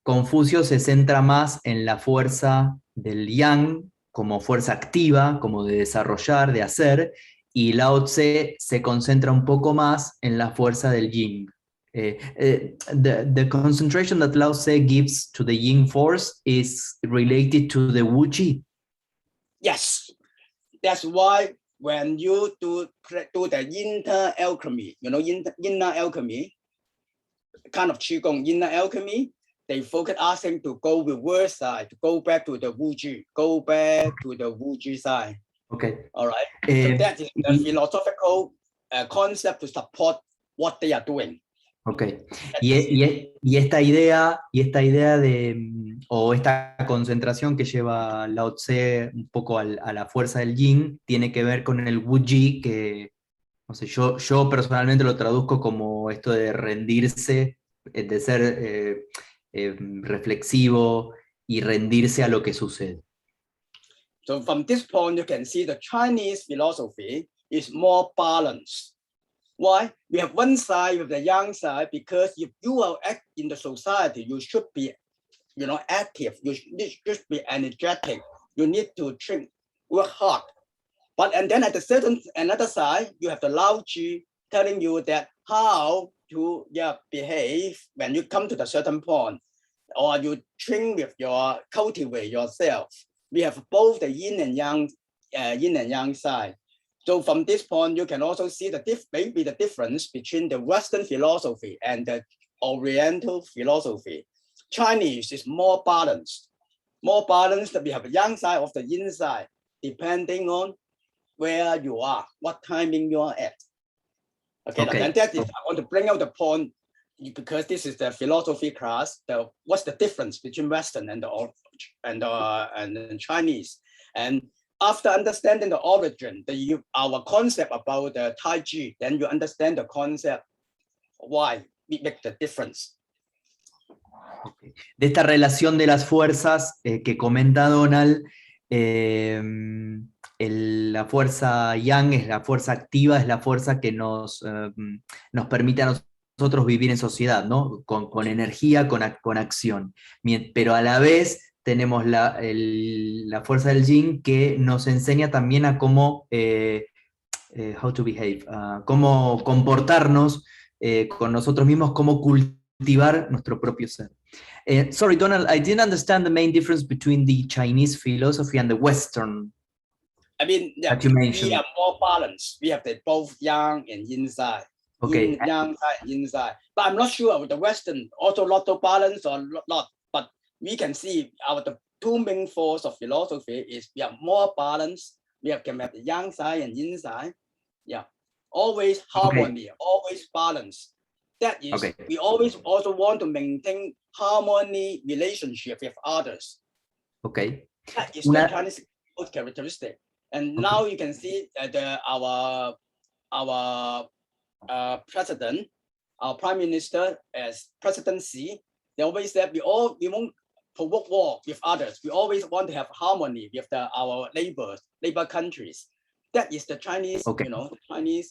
Confucio se centra más en la fuerza del yang como fuerza activa, como de desarrollar, de hacer, y Lao Tse se concentra un poco más en la fuerza del yin. The concentration that Lao Tse gives to the yin force is related to the Wu Qi. Yes, that's why when you do the inner alchemy, inner alchemy, kind of Qigong, inner alchemy, they focus asking to go reverse side, to go back to the Wu Qi, side. Okay. All right. So that is the philosophical concept to support what they are doing. Okay. Y esta idea o esta concentración que lleva Lao Tse un poco a la fuerza del yin tiene que ver con el Wu Ji, que no sé, yo personalmente lo traduzco como esto de rendirse, de ser reflexivo y rendirse a lo que sucede. So from this point, you can see the Chinese philosophy is more balanced. Why? We have one side with the yang side, because if you are in the society, you should be, active. You should be energetic. You need to work hard. And then at another side, you have the Lao Tzu telling you that how to behave when you come to the certain point, or you cultivate yourself. We have both the yin and yang side. So from this point, you can also see maybe the difference between the Western philosophy and the Oriental philosophy. Chinese is more balanced. We have the yang side of the yin side, depending on where you are, what timing you are at. Okay. And that is, I want to bring out the point, because this is the philosophy class. What's the difference between Western and the Chinese? And after understanding the origin, our concept about the Tai Chi, then you understand the concept why we make the difference. Okay. De esta relación de las fuerzas que comenta Donald, la fuerza yang es la fuerza activa, es la fuerza que nos permite a nosotros vivir en sociedad, ¿no? Con energía, con acción. Pero a la vez tenemos la fuerza del yin que nos enseña también a cómo, how to behave, cómo comportarnos con nosotros mismos, cómo cultivar nuestro propio ser. Sorry, Donald, I didn't understand the main difference between the Chinese philosophy and the Western. I mean, yeah, that you mentioned. we are more balanced. We have the both yang and yin side. Okay. Yang side, yin side. But I'm not sure with the Western also lot of balance or not. But we can see the two main force of philosophy is we are more balanced. We can have the yang side and yin side. Yeah, always harmony, always balance. That is, we always also want to maintain harmony relationship with others. Okay. That is the Chinese characteristic. And now you can see our president, our prime minister, as presidency. They always said we won't provoke war with others. We always want to have harmony with our neighbor countries. That is the Chinese, the Chinese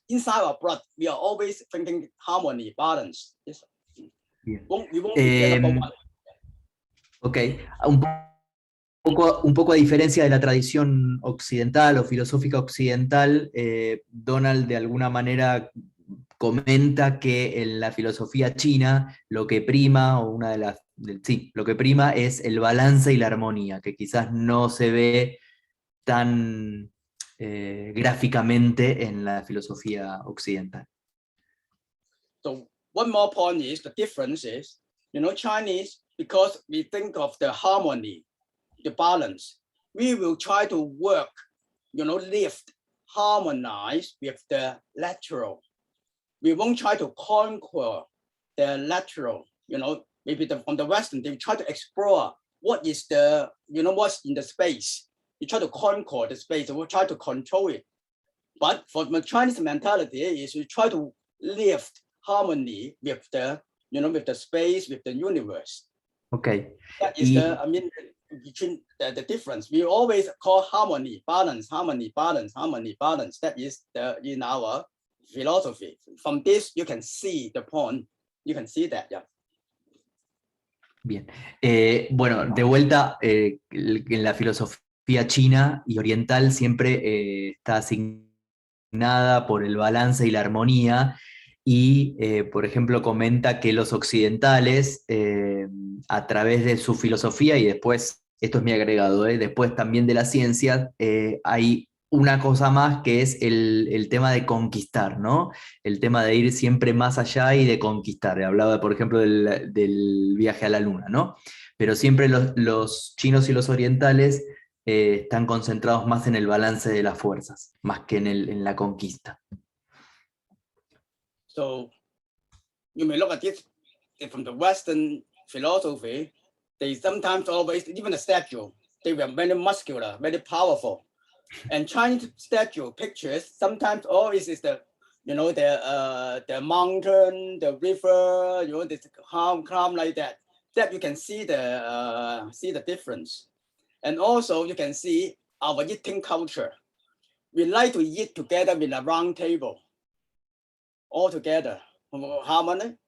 inside our blood. We are always thinking harmony, balance. Yes. Yeah. We won't be number one. Okay. Un poco a diferencia de la tradición occidental o filosófica occidental, Donald de alguna manera comenta que en la filosofía china lo que prima, o lo que prima es el balance y la armonía, que quizás no se ve tan gráficamente en la filosofía occidental. So one more point is the difference is, Chinese, because we think of the harmony, the balance, we will try to work, lift, harmonize with the lateral. We won't try to conquer the lateral, maybe from the Western, they try to explore what is the, what's in the space. You try to conquer the space, we try to control it. But for the Chinese mentality is we try to lift harmony with the, with the space, with the universe. Okay. That is between the difference. We always call harmony, balance, harmony, balance, harmony, balance. That is in our philosophy. From this, you can see the point. You can see that, yeah. Bien. Bueno, de vuelta, en la filosofía china y oriental siempre está asignada por el balance y la armonía, y por ejemplo comenta que los occidentales, a través de su filosofía, y después, esto es mi agregado, después también de la ciencia, hay una cosa más que es el tema de conquistar, ¿no? El tema de ir siempre más allá y de conquistar. Hablaba, por ejemplo, del viaje a la luna, ¿no? Pero siempre los chinos y los orientales están concentrados más en el balance de las fuerzas, más que en la conquista. So you may look at this from the Western philosophy. They sometimes always, even the statue, they were very muscular, very powerful. And Chinese statue pictures sometimes always is the mountain, the river, this calm like that. That you can see the difference. And also you can see our eating culture. We like to eat together in a round table, all together, harmony.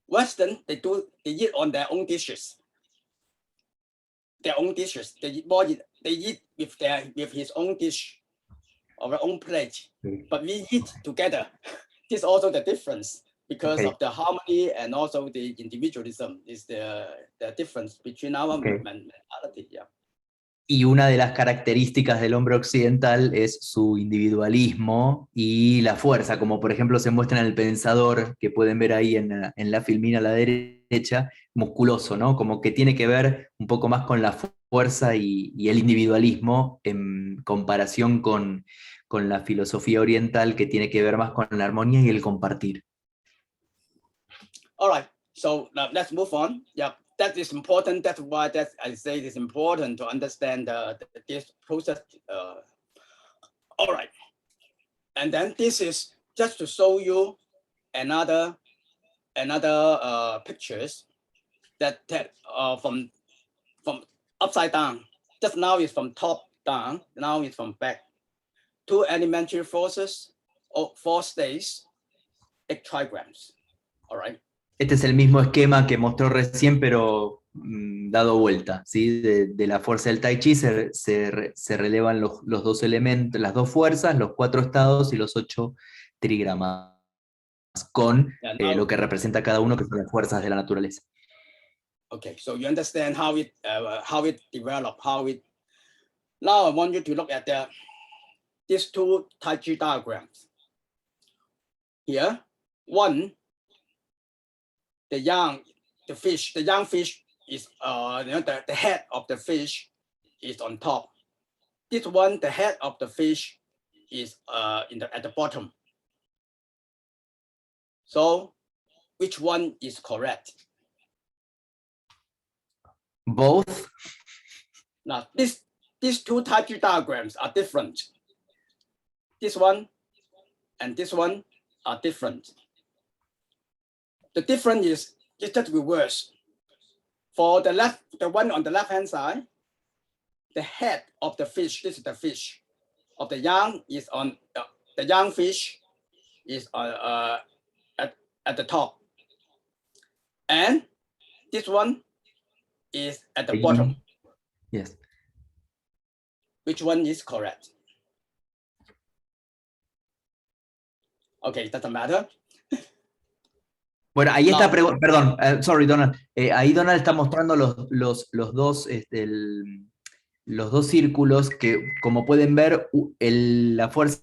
Western, they eat on their own dishes. Their own dishes. They eat with his own dish or their own plate. But we eat together. This is also the difference because of the harmony and also the individualism is the difference between our mentality. Yeah. Y una de las características del hombre occidental es su individualismo y la fuerza, como por ejemplo se muestra en El Pensador, que pueden ver ahí en la filmina a la derecha, musculoso, ¿no? Como que tiene que ver un poco más con la fuerza y el individualismo en comparación con la filosofía oriental, que tiene que ver más con la armonía y el compartir. All right, so now let's move on. Yeah. That is important. That's why I say it is important to understand this process. All right, and then this is just to show you another pictures that from upside down. Just now is from top down. Now is from back. Two elementary forces, 4 states, 8 trigrams. All right. Este es el mismo esquema que mostró recién, pero dado vuelta, ¿sí? De la fuerza del Tai Chi se relevan los dos elementos, las dos fuerzas, los 4 estados y los 8 trigramas, con lo que representa cada uno, que son las fuerzas de la naturaleza. Okay, so you understand how it developed, how it. Now I want you to look at these 2 Tai Chi diagrams. Here, one, the young fish is the head of the fish is on top. This one, the head of the fish is at the bottom. So, which one is correct? Both. Now, these 2 Tai Chi diagrams are different. This one and this one are different. The difference is just reverse. For the one on the left-hand side, the head of the fish, this is the fish, of the young is on, the young fish is at the top. And this one is at the bottom. Yes. Which one is correct? Okay, doesn't matter. Bueno, ahí está, perdón, sorry Donald, ahí Donald está mostrando los dos círculos que, como pueden ver, la fuerza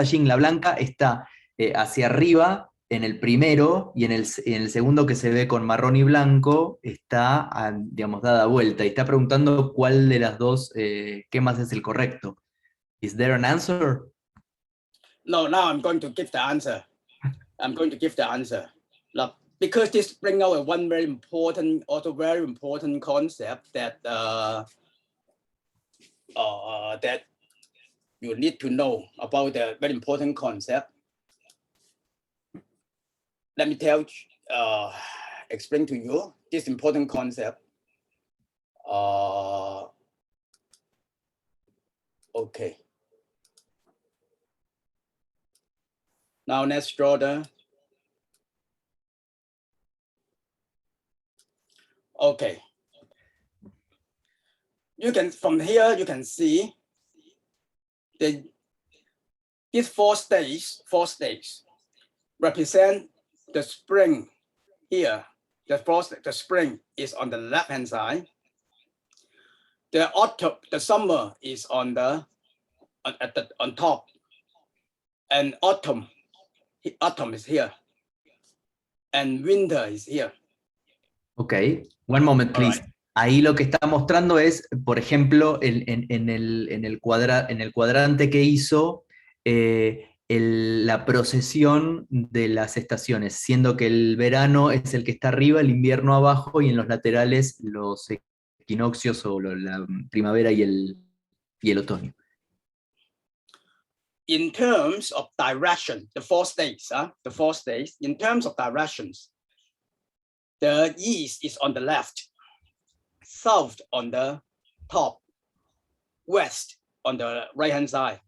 yin, la blanca, está hacia arriba en el primero, y en el segundo, que se ve con marrón y blanco, está, digamos, dada vuelta, y está preguntando cuál de las dos, qué más es el correcto. Is there an answer? No, now I'm going to give the answer. Now, because this brings out one very important concept that that you need to know about the very important concept. Let me explain to you this important concept. Okay. Now let's draw the. Okay. From here you can see these four stages represent the spring here. The spring is on the left hand side. The summer is on top, and autumn is here, and winter is here. Okay, one moment please. Right. Ahí lo que está mostrando es, por ejemplo, en el cuadrante que hizo, la procesión de las estaciones, siendo que el verano es el que está arriba, el invierno abajo, y en los laterales los equinoccios, o la primavera y el otoño. In terms of direction, the four states, in terms of directions, the east is on the left, south on the top, west on the right hand side,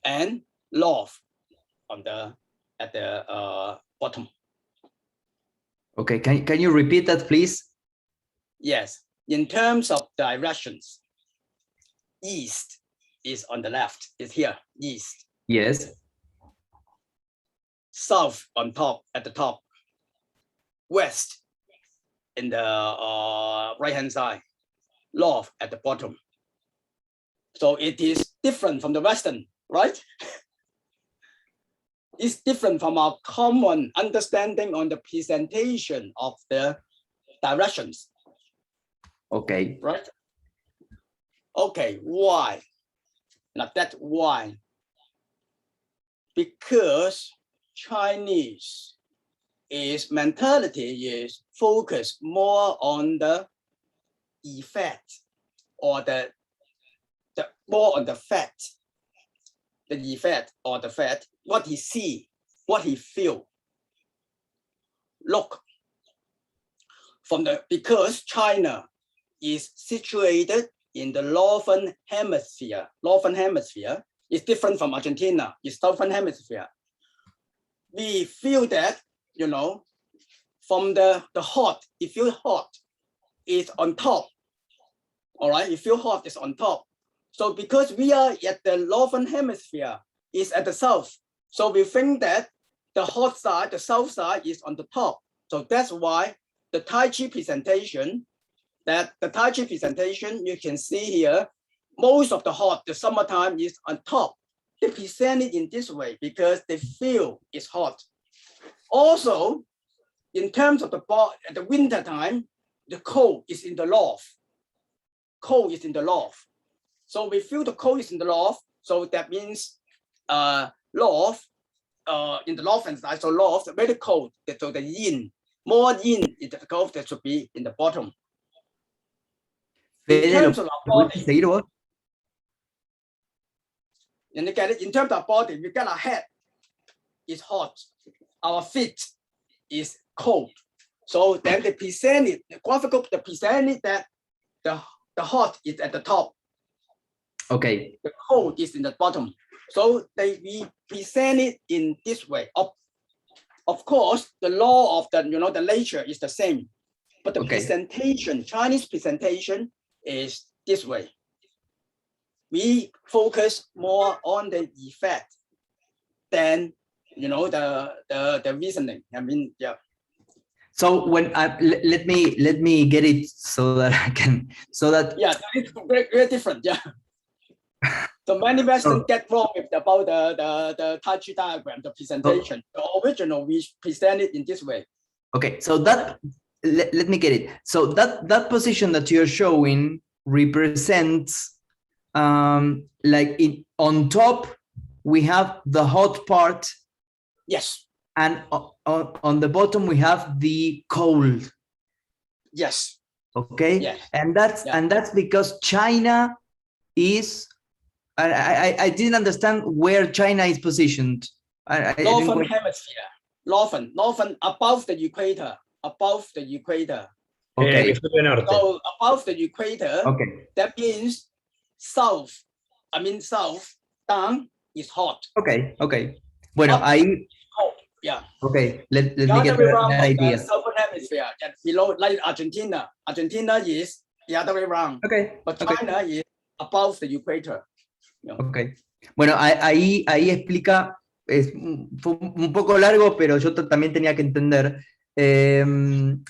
and north at the bottom. Okay, can you repeat that please? Yes, in terms of directions, east is on the left, is here, east. Yes. South on top, at the top, west in the right hand side, north at the bottom. So it is different from the Western, right? It's different from our common understanding on the presentation of the directions. Okay. Right? Okay, why? Now that's why. Because Chinese mentality is focused more on the effect, or more on the fact, the effect or the fact, what he see, what he feel. Look, because China is situated in the northern hemisphere. Northern hemisphere is different from Argentina, it's southern hemisphere. We feel that, from the hot, it feels hot is on top. All right, you feel hot is on top. So because we are at the northern hemisphere, is at the south. So we think that the hot side, the south side is on the top. So that's why the Tai Chi presentation, you can see here, most of the hot, the summertime is on top. They present it in this way because they feel it's hot. Also, in terms of the winter time, the cold is in the north. Cold is in the north. So we feel the cold is in the north. So that means north, in the northern side, so north, very cold. So the yin, more yin in the cold that should be in the bottom. In terms of our body, and again, in terms of our body, we got our head is hot, our feet is cold. So then they present it, the graphical, they present it that the hot is at the top. Okay. The cold is in the bottom. So we present it in this way. Of course, the law of the the nature is the same, but the presentation, Chinese presentation, is this way. We focus more on the effect than the reasoning. I mean, yeah. So when let me get it so that I can yeah, it's very, very different. Yeah. So many Western get wrong about the Tai Chi diagram, the presentation. The original we present it in this way. Okay, so that let me get it. So that position that you're showing represents like on top we have the hot part. Yes. And on the bottom we have the cold. Yes. Okay. Yes. And that's because China is. I didn't understand where China is positioned. Northern hemisphere. Northern above the equator. Above the equator. Okay. So above the equator. Okay. That means south. I mean south down is hot. Okay. Okay. Bueno, ahí. Yeah. Okay. Let me get that idea. Southern hemisphere, and below, like Argentina. Argentina is the other way around. Okay. But China is above the equator. Yeah. Okay. Bueno, ahí explica, fue un poco largo, pero yo también tenía que entender.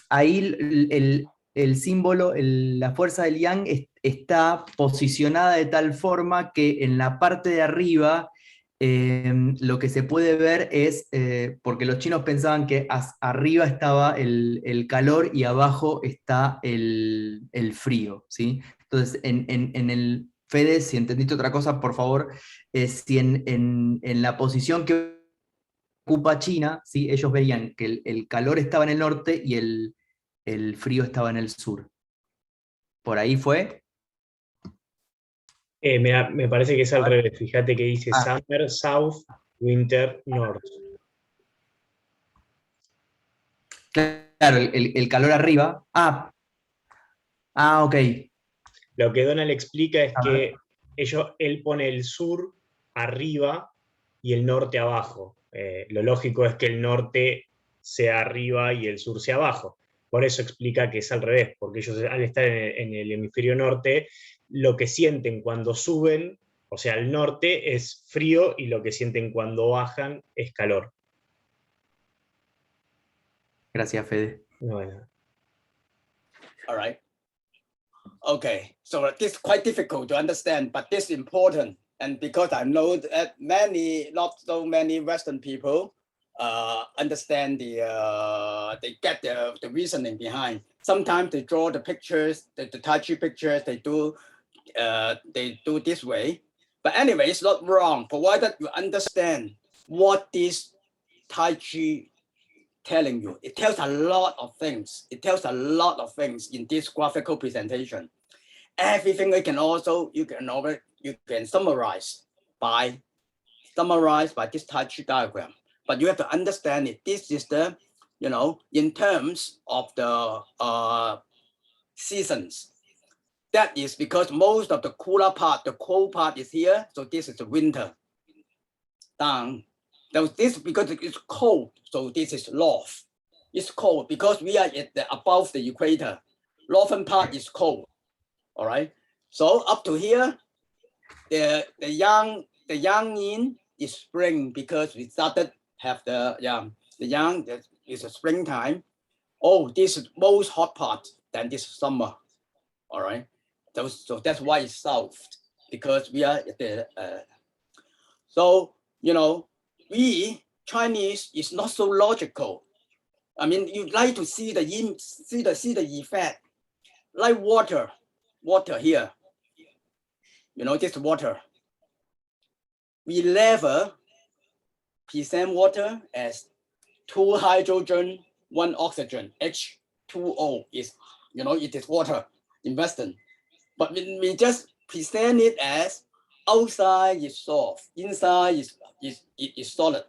Ahí el símbolo, la fuerza del yang está posicionada de tal forma que en la parte de arriba lo que se puede ver es, porque los chinos pensaban que arriba estaba el calor y abajo está el frío, ¿sí? Entonces, en el Fede, si entendiste otra cosa, por favor, si en la posición que ocupa China, ¿sí? Ellos veían que el calor estaba en el norte y el frío estaba en el sur. ¿Por ahí fue? Me parece que es al revés. Fíjate que dice Summer, South, Winter, North. Claro, el calor arriba. Ok. Lo que Donald explica es que él pone el sur arriba y el norte abajo. Lo lógico es que el norte sea arriba y el sur sea abajo. Por eso explica que es al revés, porque ellos al estar en el hemisferio norte, lo que sienten cuando suben, o sea, al norte es frío y lo que sienten cuando bajan es calor. Gracias, Fede. Bueno. All right. Okay, so this is quite difficult to understand, but this is important. And because I know that not so many Western people understand they get the reasoning behind. Sometimes they draw the pictures, the Tai Chi pictures, they do this way. But anyway, it's not wrong, provided you understand what this Tai Chi telling you. It tells a lot of things. It tells a lot of things in this graphical presentation. Everything you can summarize by this Tai Chi diagram. But you have to understand it. This is the, in terms of the seasons. That is because most of the cooler part, the cold part is here. So this is the winter. Down. Now this because it's cold. So this is north. It's cold because we are above the equator. northern part is cold. All right. So up to here, the young yin is spring because we started have the young is a springtime. Oh, this is most hot part than this summer. All right. So that's why it's south, because we are at the so we Chinese is not so logical. I mean, you like to see the effect, like water here. This water. We never present water as 2 hydrogen, 1 oxygen. H2O is, it is water in Western. But we just present it as outside is soft, inside is solid.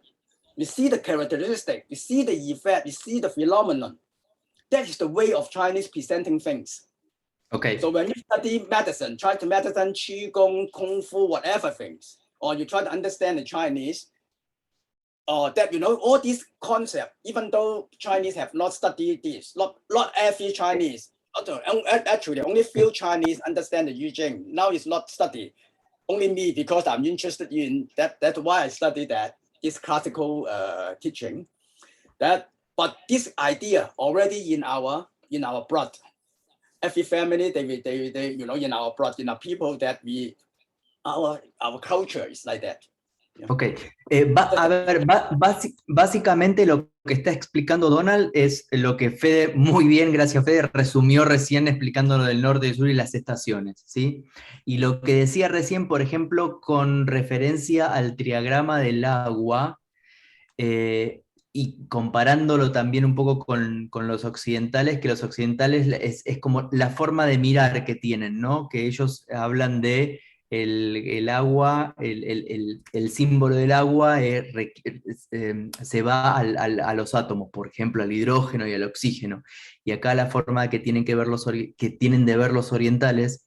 We see the characteristic, we see the effect, we see the phenomenon. That is the way of Chinese presenting things. Okay. So when you study medicine, try to medicine, Qigong, Kung Fu, whatever things, or you try to understand the Chinese, that all these concepts, even though Chinese have not studied this, not every Chinese, actually only few Chinese understand the Yu Jing. Now it's not studied. Only me, because I'm interested in that. That's why I studied that. This classical teaching, but this idea already in our blood. Every family, they in our blood, in our people, that our culture is like that. Ok, a ver, básicamente lo que está explicando Donald es lo que Fede, muy bien, gracias Fede, resumió recién explicando lo del norte y sur y las estaciones, ¿sí? Y lo que decía recién, por ejemplo, con referencia al triagrama del agua, y comparándolo también un poco con los occidentales, que los occidentales es como la forma de mirar que tienen, ¿no? Que ellos hablan de el agua, el símbolo del agua se va a los átomos, por ejemplo, al hidrógeno y al oxígeno. Y acá la forma que tienen de ver los orientales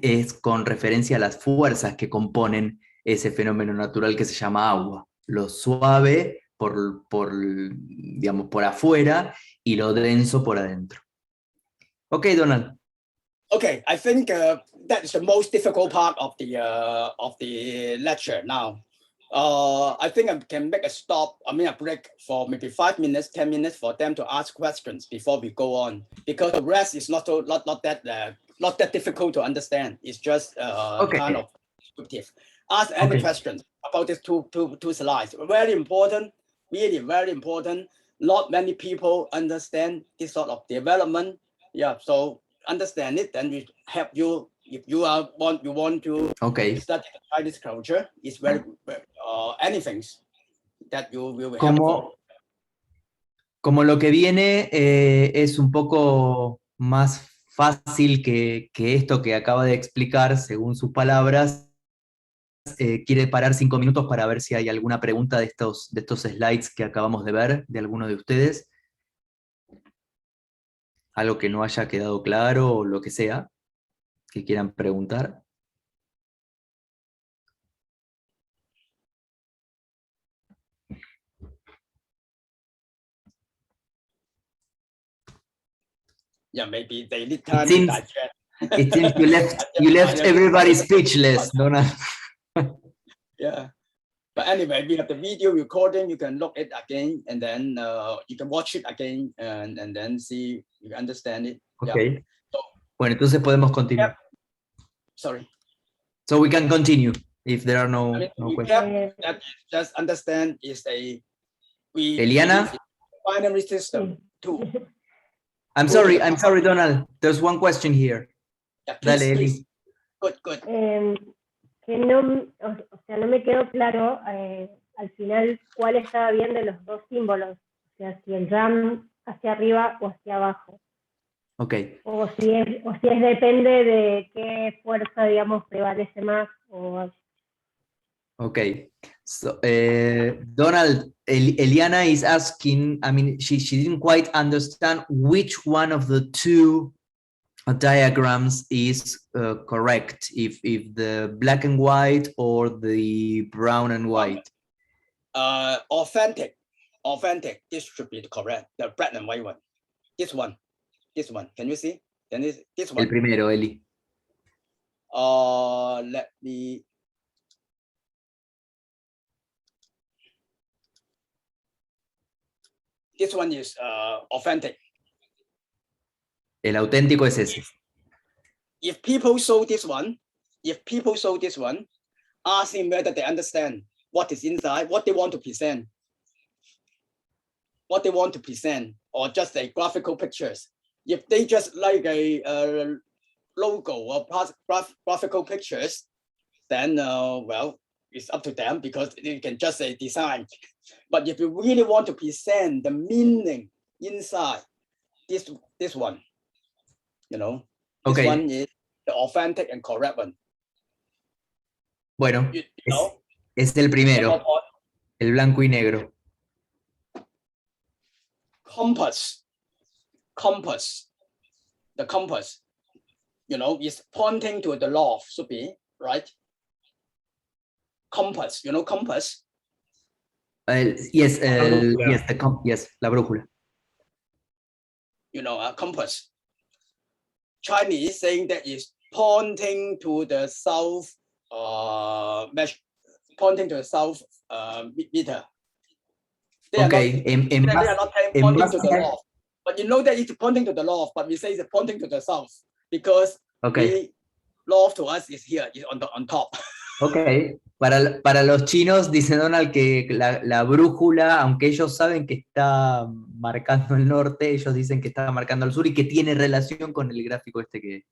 es con referencia a las fuerzas que componen ese fenómeno natural que se llama agua. Lo suave digamos, por afuera y lo denso por adentro. Ok, Donald. Okay, I think that is the most difficult part of the lecture now. I think I can make a break for maybe 5 minutes, 10 minutes for them to ask questions before we go on, because the rest is not that difficult to understand. It's just kind of descriptive. Ask any questions about these two slides. Very important, really very important. Not many people understand this sort of development. Yeah, so understand it, then we help you. If you want to study the Chinese culture, it's very anything that you will help. Como lo que viene es un poco más fácil que esto que acaba de explicar, según sus palabras, quiere parar 5 minutos para ver si hay alguna pregunta de estos slides que acabamos de ver, de alguno de ustedes. Algo que no haya quedado claro o lo que sea, que quieran preguntar. Yeah, maybe they need time to digest. It seems you left everybody speechless, Donald. Yeah, but anyway, we have the video recording. You can look it again, and then you can watch it again, and then see if you understand it. Okay. Yeah. So, bueno, entonces podemos continuar. Sorry. So we can continue if there are no questions. Just understand is Eliana? binary system too. I'm sorry, Donald. There's one question here. Yeah, please, Dale, Eli. please. Good. Que no me quedó claro al final cuál estaba bien de los dos símbolos, o sea, si el ram hacia arriba o hacia abajo. Okay. O si es depende de qué fuerza, digamos, prevalece más. Okay. So, Donald, Eliana is asking, I mean, she didn't quite understand which one of the two diagrams is correct, if the black and white or the brown and white. Authentic. This should be correct. The black and white one. This one. Can you see? Then this El one. primero, Eli. Let me. This one is authentic. El auténtico es ese. If people saw this one, ask him whether they understand what is inside, what they want to present, or just a graphical pictures. If they just like a logo or graphical pictures, then well, it's up to them because you can just say design. But if you really want to present the meaning inside, this one, you know, this Okay. one is the authentic and correct one. Bueno, You know, es el primero, el blanco y negro. compass, the compass, you know, is pointing to the north, should be, right? Compass, you know, compass. Yes, brújula. yes, la brújula. You know, compass. Chinese saying that is pointing to the south, pointing to the south meter. They are Okay, not, they are not en pointing to the base a- north. But you know that it's pointing to the north, but we say it's pointing to the south because Okay. north to us is here, is on top. Ok, para los chinos, dice Donald que la brújula, aunque ellos saben que está marcando el norte, ellos dicen que está marcando el sur y que tiene relación con el gráfico este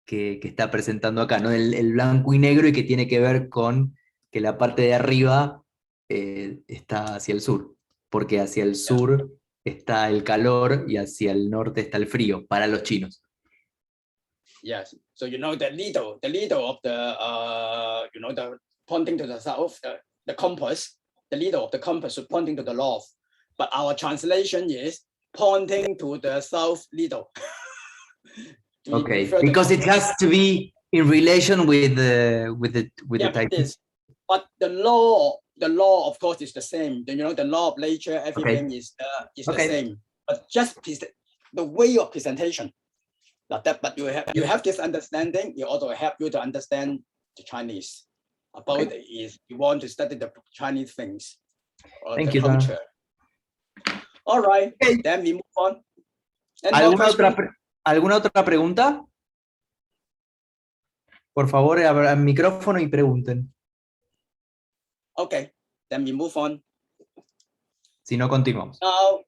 que está presentando acá, ¿no? El blanco y negro y que tiene que ver con que la parte de arriba está hacia el sur, porque hacia el sur está el calor y hacia el norte está el frío, para los chinos. Yes. So you know the needle of the you know, the pointing to the south, the compass, the needle of the compass is pointing to the north, but our translation is pointing to the south needle. Okay, because it has to be in relation with the Tai Chi. But the law of course is the same. You know, the law of nature, everything is the same. But just the way of presentation. Not that, but you have this understanding. You also help you to understand the Chinese. About is you want to study the Chinese things or Thank the you, culture. All right, then we move on. And more questions? ¿Alguna otra pregunta? Por favor, abran el micrófono y pregunten. Okay, then we move on. Si no, continuamos. Now,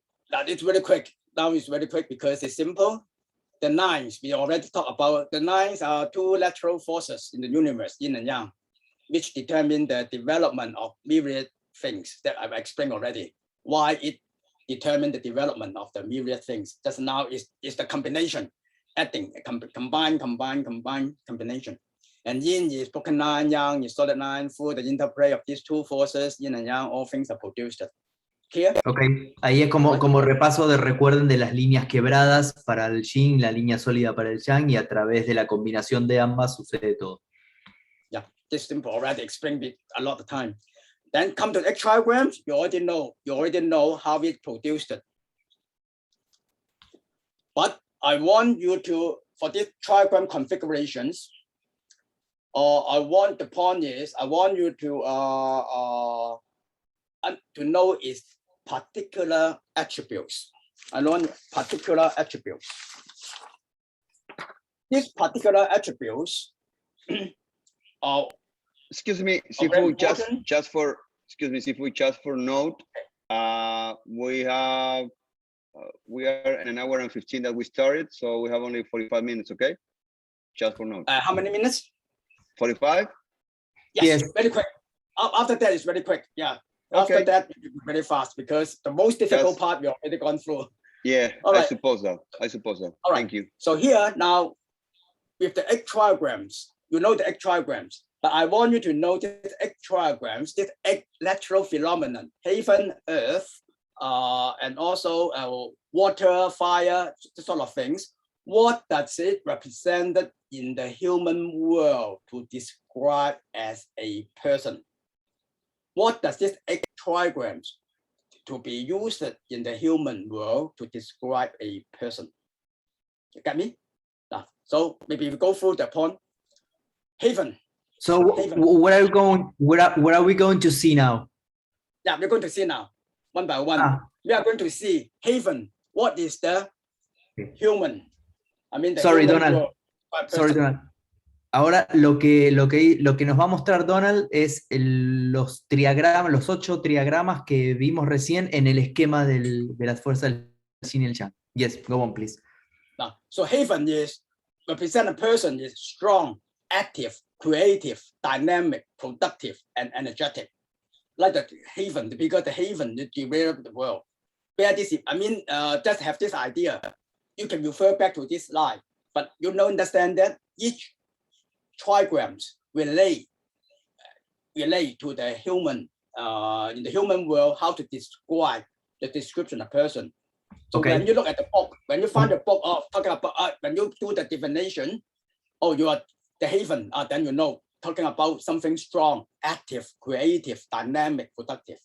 it's very quick. Now it's very quick because it's simple. The nines, we already talked about. The nines are two lateral forces in the universe, yin and yang, which determine the development of myriad things that I've explained already. Why it determines the development of the myriad things. Just now is the combination, adding, combine combination. And yin is broken nine, yang is solid nine. Through the interplay of these two forces, yin and yang, all things are produced. Here. Ok, ahí es como repaso recuerden de las líneas quebradas para el yin, la línea sólida para el yang, y a través de la combinación de ambas sucede todo. Yeah, this simple already explained it a lot of time. Then come to the X diagrams, you already know how it produced it. But I want you to, for this trigram configurations, I want you to know its particular attributes. I want particular attributes. These particular attributes are. Excuse me, Sifu, just for note, we are in an hour and 15 that we started, so we have only 45 minutes, okay? Just for note. How many minutes? 45? Yes, very quick. After that, it's very quick. Yeah. Okay. After that, very fast because the most difficult part we already gone through. Yeah, right. I suppose so. All right. Thank you. So here now, with the X trigrams, you know the X trigrams, but I want you to notice X trigrams, this X lateral phenomenon, heaven, earth, and also water, fire, sort of things. What does it represent in the human world to describe as a person? What does this X trigrams to be used in the human world to describe a person? You got me? So maybe we go through the point. Haven. So Haven. where are we going to see now? Yeah, we're going to see now, one by one. We are going to see Haven. What is the human? I mean, the Sorry, human Donald. world by person. Sorry, Donald. Ahora lo que nos va a mostrar Donald es los 8 triagramas que vimos recién en el esquema de las fuerzas del Yin y el Yang. Yes, go on, please. Now, so Haven is represent a person is strong, active, creative, dynamic, productive, and energetic. Like the Haven, because the Haven is develop the world. Where this, I mean, just have this idea. You can refer back to this slide, but you don't understand that each trigrams relate to the human, in the human world, how to describe the description of person. So when you look at the book, when you find the book of talking about, when you do the definition, oh, you are the Haven, then you know, talking about something strong, active, creative, dynamic, productive.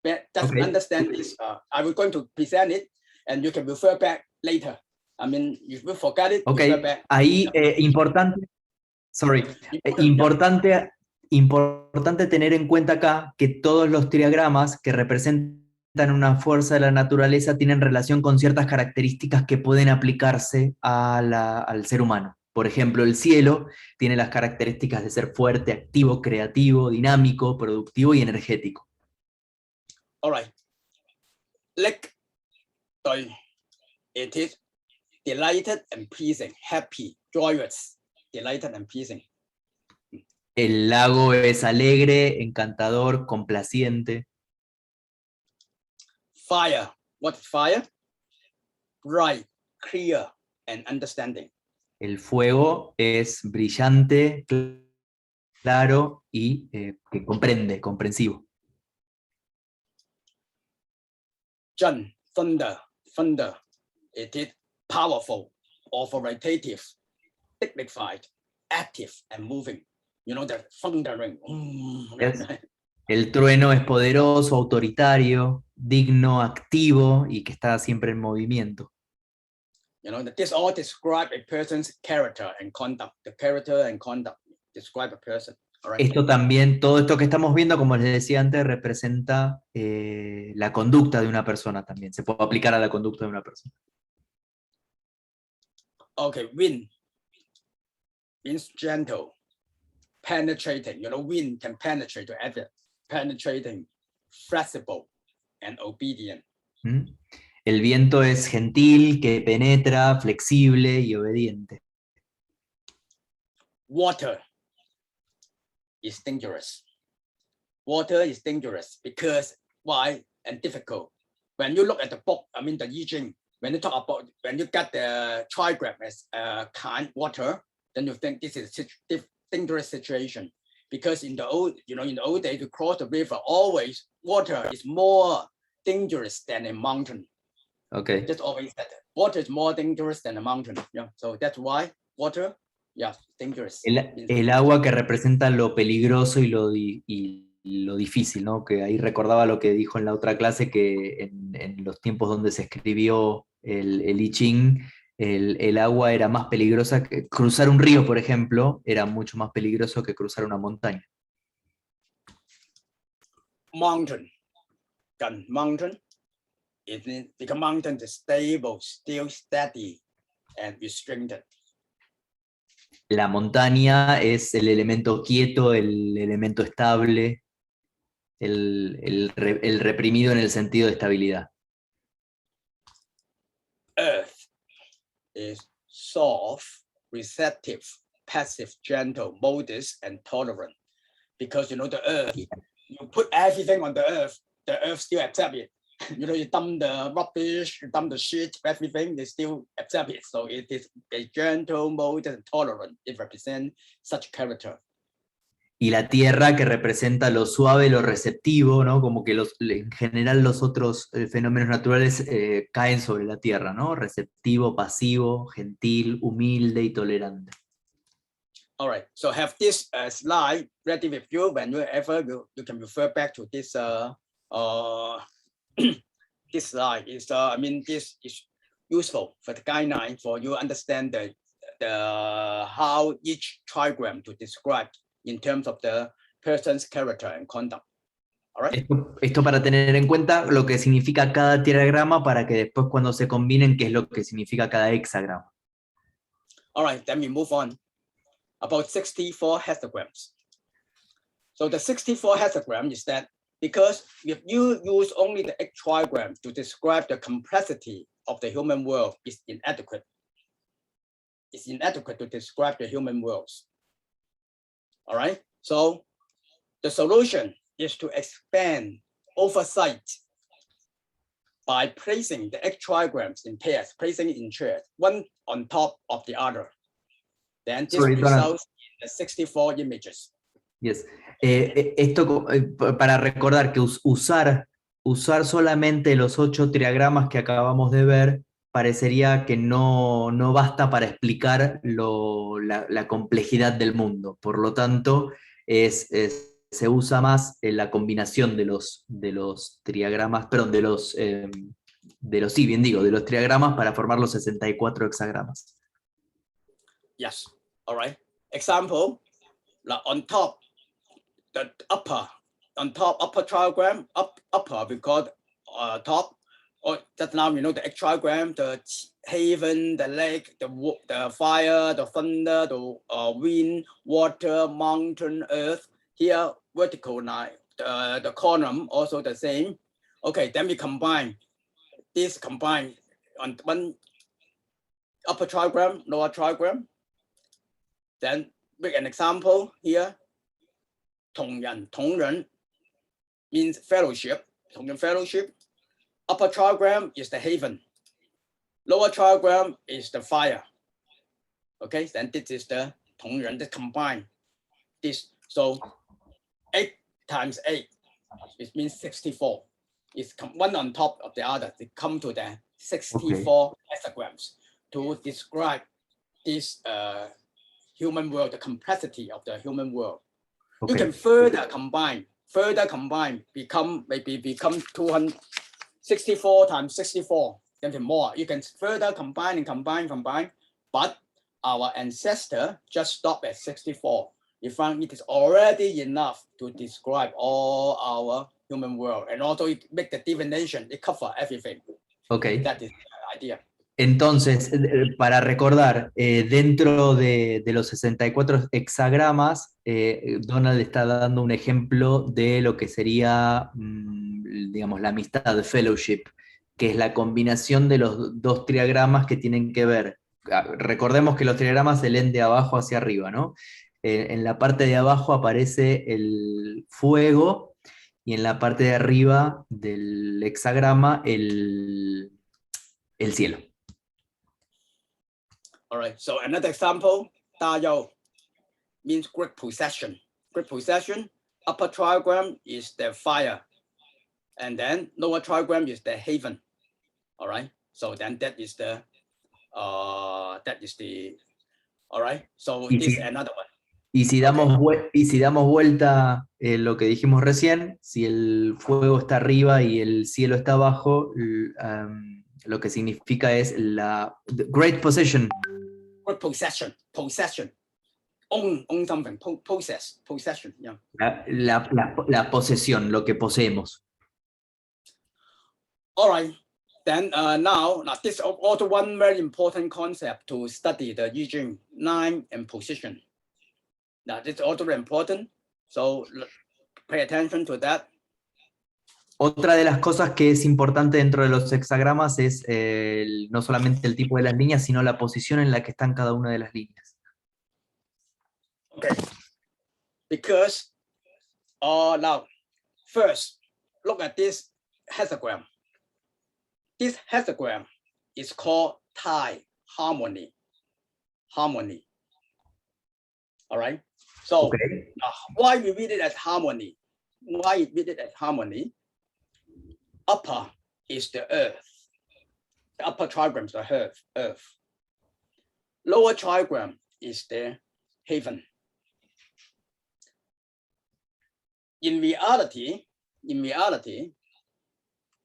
But just understand this. I was going to present it, and you can refer back later. I mean, if you forget it, refer back. Ahí, importante tener en cuenta acá que todos los triagramas que representan una fuerza de la naturaleza tienen relación con ciertas características que pueden aplicarse al ser humano. Por ejemplo, el cielo tiene las características de ser fuerte, activo, creativo, dinámico, productivo y energético. All right. Like, it is delighted and pleasing, happy, joyous, delighted and pleasing. El lago es alegre, encantador, complaciente. Fire. What is fire? Bright, clear, and understanding. El fuego es brillante, claro y que comprende, comprensivo. Jun, thunder. It is powerful, authoritative, dignified, active, and moving. You know, the thundering. Yes. El trueno es poderoso, autoritario, digno, activo y que está siempre en movimiento. You know, this all describe a person's character and conduct. The character and conduct describe a person. All right. Esto también, todo esto que estamos viendo, como les decía antes, representa la conducta de una persona también. Se puede aplicar a la conducta de una persona. Okay, wind means gentle, penetrating. You know, wind can penetrate to everything. Penetrating, flexible, and obedient. El viento es gentil, que penetra, flexible y obediente. Water is dangerous. Water is dangerous because why and difficult. When you look at the book, I mean the I Ching, when you talk about when you get the trigram as kind water, then you think this is a dangerous situation. Because in the old days to cross the river, always water is more dangerous than a mountain. Okay. Just always that water is more dangerous than a mountain. Yeah. So that's why water, yeah, dangerous. El agua que representa lo peligroso y lo difícil, ¿no? Que ahí recordaba lo que dijo en la otra clase, que en los tiempos donde se escribió el I Ching, el agua era más peligrosa que cruzar un río, por ejemplo, era mucho más peligroso que cruzar una montaña. Mountain. Because mountain is stable, still steady, and restricted. La montaña es el elemento quieto, el elemento estable, el reprimido en el sentido de estabilidad. Earth is soft, receptive, passive, gentle, modest, and tolerant. Because you know the earth, you put everything on the earth still accepts it. You know, you dump the rubbish, you dump the shit, everything, they still accept it. So it is a gentle, modest, and tolerant. It represents such character. Y la tierra que representa lo suave, lo receptivo, ¿no? Como que en general los otros fenómenos naturales caen sobre la tierra, ¿no? Receptivo, pasivo, gentil, humilde y tolerante. All right, so have this slide ready with you whenever you can refer back to this this slide. This is useful for the guideline for you understand the how each trigram to describe in terms of the person's character and conduct. All right. Esto para tener en cuenta lo que significa cada diagrama para que después cuando se combinen qué es lo que significa cada hexagrama. All right, then we move on. About 64 hexagrams. So the 64 hexagram is that because if you use only the 8 trigrams to describe the complexity of the human world, it's inadequate. It's inadequate to describe the human worlds. All right, so the solution is to expand oversight by placing the 8 trigrams in pairs, placing it in pairs, one on top of the other. Then this results in the 64 images. Yes. Esto para recordar que usar solamente los 8 triagramas que acabamos de ver parecería que no basta para explicar la complejidad del mundo. Por lo tanto, se usa más la combinación de los triagramas, perdón, de los triagramas para formar los 64 hexagramas. Yes, all right. Example, on top, the upper trigram, upper we call top, or just now we know the 8 trigram, the heaven, the lake, the fire, the thunder, the wind, water, mountain, earth. Here, vertical line, the column also the same. Okay, then we combine on one upper trigram, lower trigram. Then make an example here. 同人 means fellowship. 同人 fellowship. Upper trigram is the heaven. Lower trigram is the fire. Okay, then this is the 同人 that combine this. So 8 times 8, it means 64. It's one on top of the other. They come to the 64 hexagrams to describe this human world, the complexity of the human world. Okay. You can further combine, become 264 times 64, then more. You can further combine and combine, but our ancestor just stopped at 64. We found it is already enough to describe all our human world, and also it make the divination, it cover everything. Okay. That is the idea. Entonces, para recordar, dentro de los 64 hexagramas, Donald está dando un ejemplo de lo que sería, digamos, la amistad, fellowship, que es la combinación de los 2 triagramas que tienen que ver. Recordemos que los triagramas se leen de abajo hacia arriba, ¿no? En la parte de abajo aparece el fuego y en la parte de arriba del hexagrama el cielo. All right, so another example, 大有 means great possession. Great possession, upper trigram is the fire, and then lower trigram is the heaven. All right, so then that is the, all right, so this is another one. Y si damos vuelta lo que dijimos recién, si el fuego está arriba y el cielo está abajo, lo que significa es la great possession. Great possession. Own something, possession, yeah. La posesión, lo que poseemos. All right, then now this is also one very important concept to study the I Ching, 9 and position. Now this is also very important, so pay attention to that. Otra de las cosas que es importante dentro de los hexagramas es no solamente el tipo de las líneas, sino la posición en la que están cada una de las líneas. Okay, because now, first, look at this hexagram. This hexagram is called Tai harmony. All right, so why we read it as harmony? Upper is the earth. The upper trigram is the earth. Lower trigram is the heaven. In reality,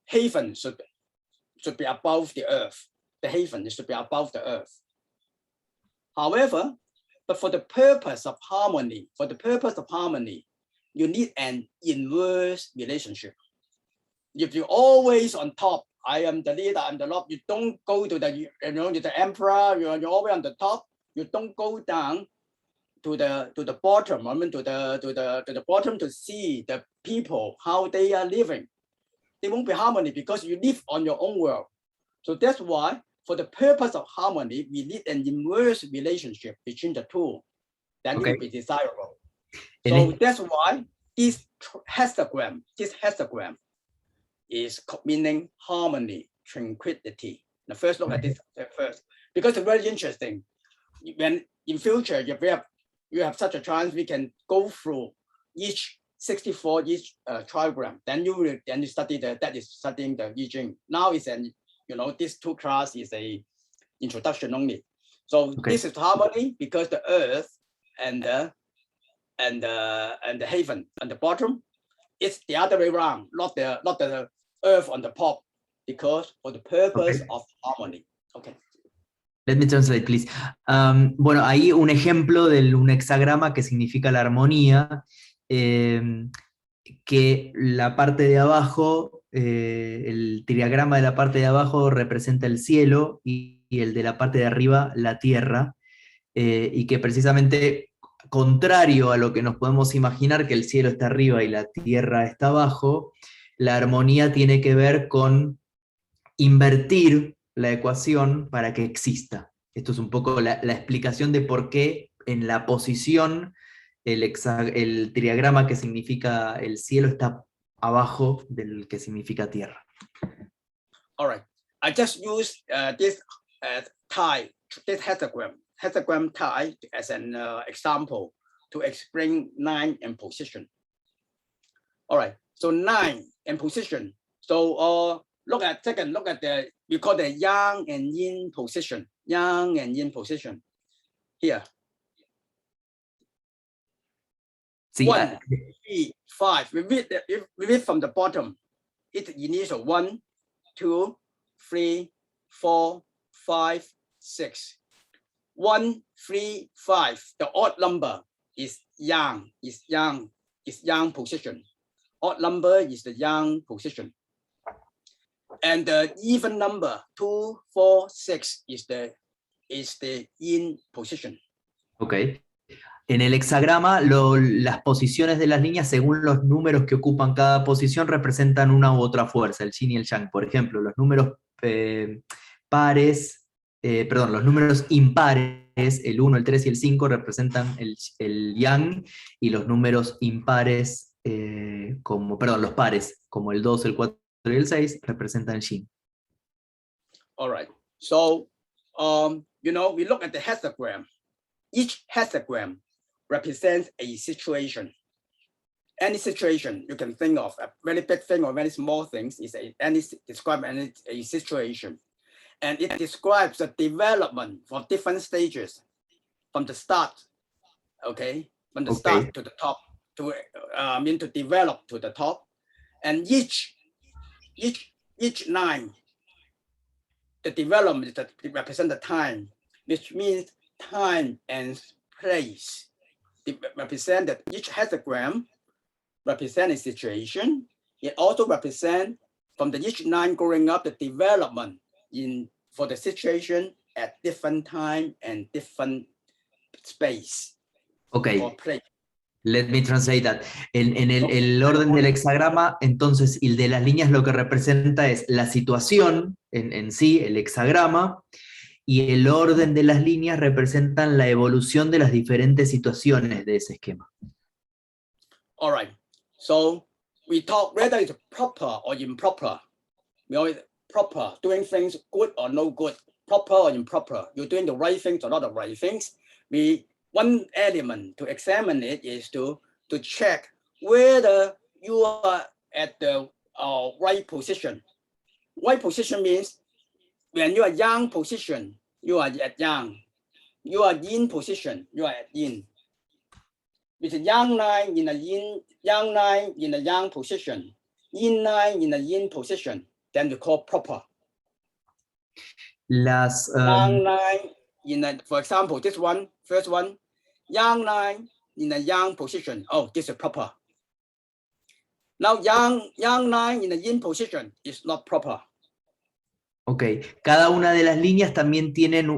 heaven should be above the earth. The heaven should be above the earth. However, but for the purpose of harmony, you need an inverse relationship. If you're always on top, I am the leader, I'm the Lord, you don't go to the, you're the emperor, you're always on the top, you don't go down to the bottom, I mean to the bottom to see the people, how they are living. There won't be harmony because you live on your own world. So that's why, for the purpose of harmony, we need an inverse relationship between the two. Then it will be desirable. So that's why this hexagram is meaning harmony, tranquility. Now first look at this first, because it's very interesting. When in future, if you have such a chance, we can go through each 64 trigram. Then you study that is studying the I Ching. Now it's an this 2 class is a introduction only. So this is harmony because the earth and the heaven on the bottom, it's the other way around, not the earth on the top, because for the purpose of harmony. Okay. Let me translate, please. Bueno, ahí un ejemplo de un hexagrama que significa la armonía, que la parte de abajo, el diagrama de la parte de abajo representa el cielo y el de la parte de arriba la tierra, y que precisamente, contrario a lo que nos podemos imaginar, que el cielo está arriba y la tierra está abajo, la armonía tiene que ver con invertir la ecuación para que exista. Esto es un poco la explicación de por qué en la posición el triagrama que significa el cielo está abajo del que significa tierra. All right. I just use this hexagram tie as an example to explain 9 and position. All right. So 9 and position. So look at the, we call the yang and yin position. Yang and yin position. Here. Sí. 1, 3, 5. We read from the bottom. It's initial 1, 2, 3, 4, 5, 6. 1, 3, 5. The odd number is yang. Is yang position. Odd number is the yang position. And the even number 2, 4, 6 is the yin position. Okay. En el hexagrama, las posiciones de las líneas, según los números que ocupan cada posición, representan una u otra fuerza, el yin y el yang. Por ejemplo, los números los números impares, el 1, el 3 y el 5, representan el yang, y los números impares, los pares, como el 2, el 4 y el 6, representan el yin. All right. So, we look at the hexagram. Each hexagram represents a situation. Any situation you can think of, a very big thing or very small things, describe a situation. And it describes the development for different stages from the start, from the start to the top, to develop to the top. And each line, the development that represent the time, which means time and place. Represent that each hexagram represent a situation. It also represents from the each line growing up the development for the situation at different time and different space. Okay. Or place. Let me translate that. En el orden del hexagrama, entonces, el de las líneas lo que representa es la situación en sí, el hexagrama, y el orden de las líneas representan la evolución de las diferentes situaciones de ese esquema. All right. So we talk whether it's proper or improper. We always proper, doing things good or no good, proper or improper. You're doing the right things or not the right things. One element to examine it is to check whether you are at the right position. Right position means when you are yang position, you are at yang. You are yin position, you are at yin. With a yang line in a yin, yang line in a yang position, yin line in a yin position, then we call proper. Las yang line for example, this one, first one, yang 9 in a yang position. Oh, this is proper. Now yang 9 in a yin position is not proper. Ok, cada una de las líneas también tienen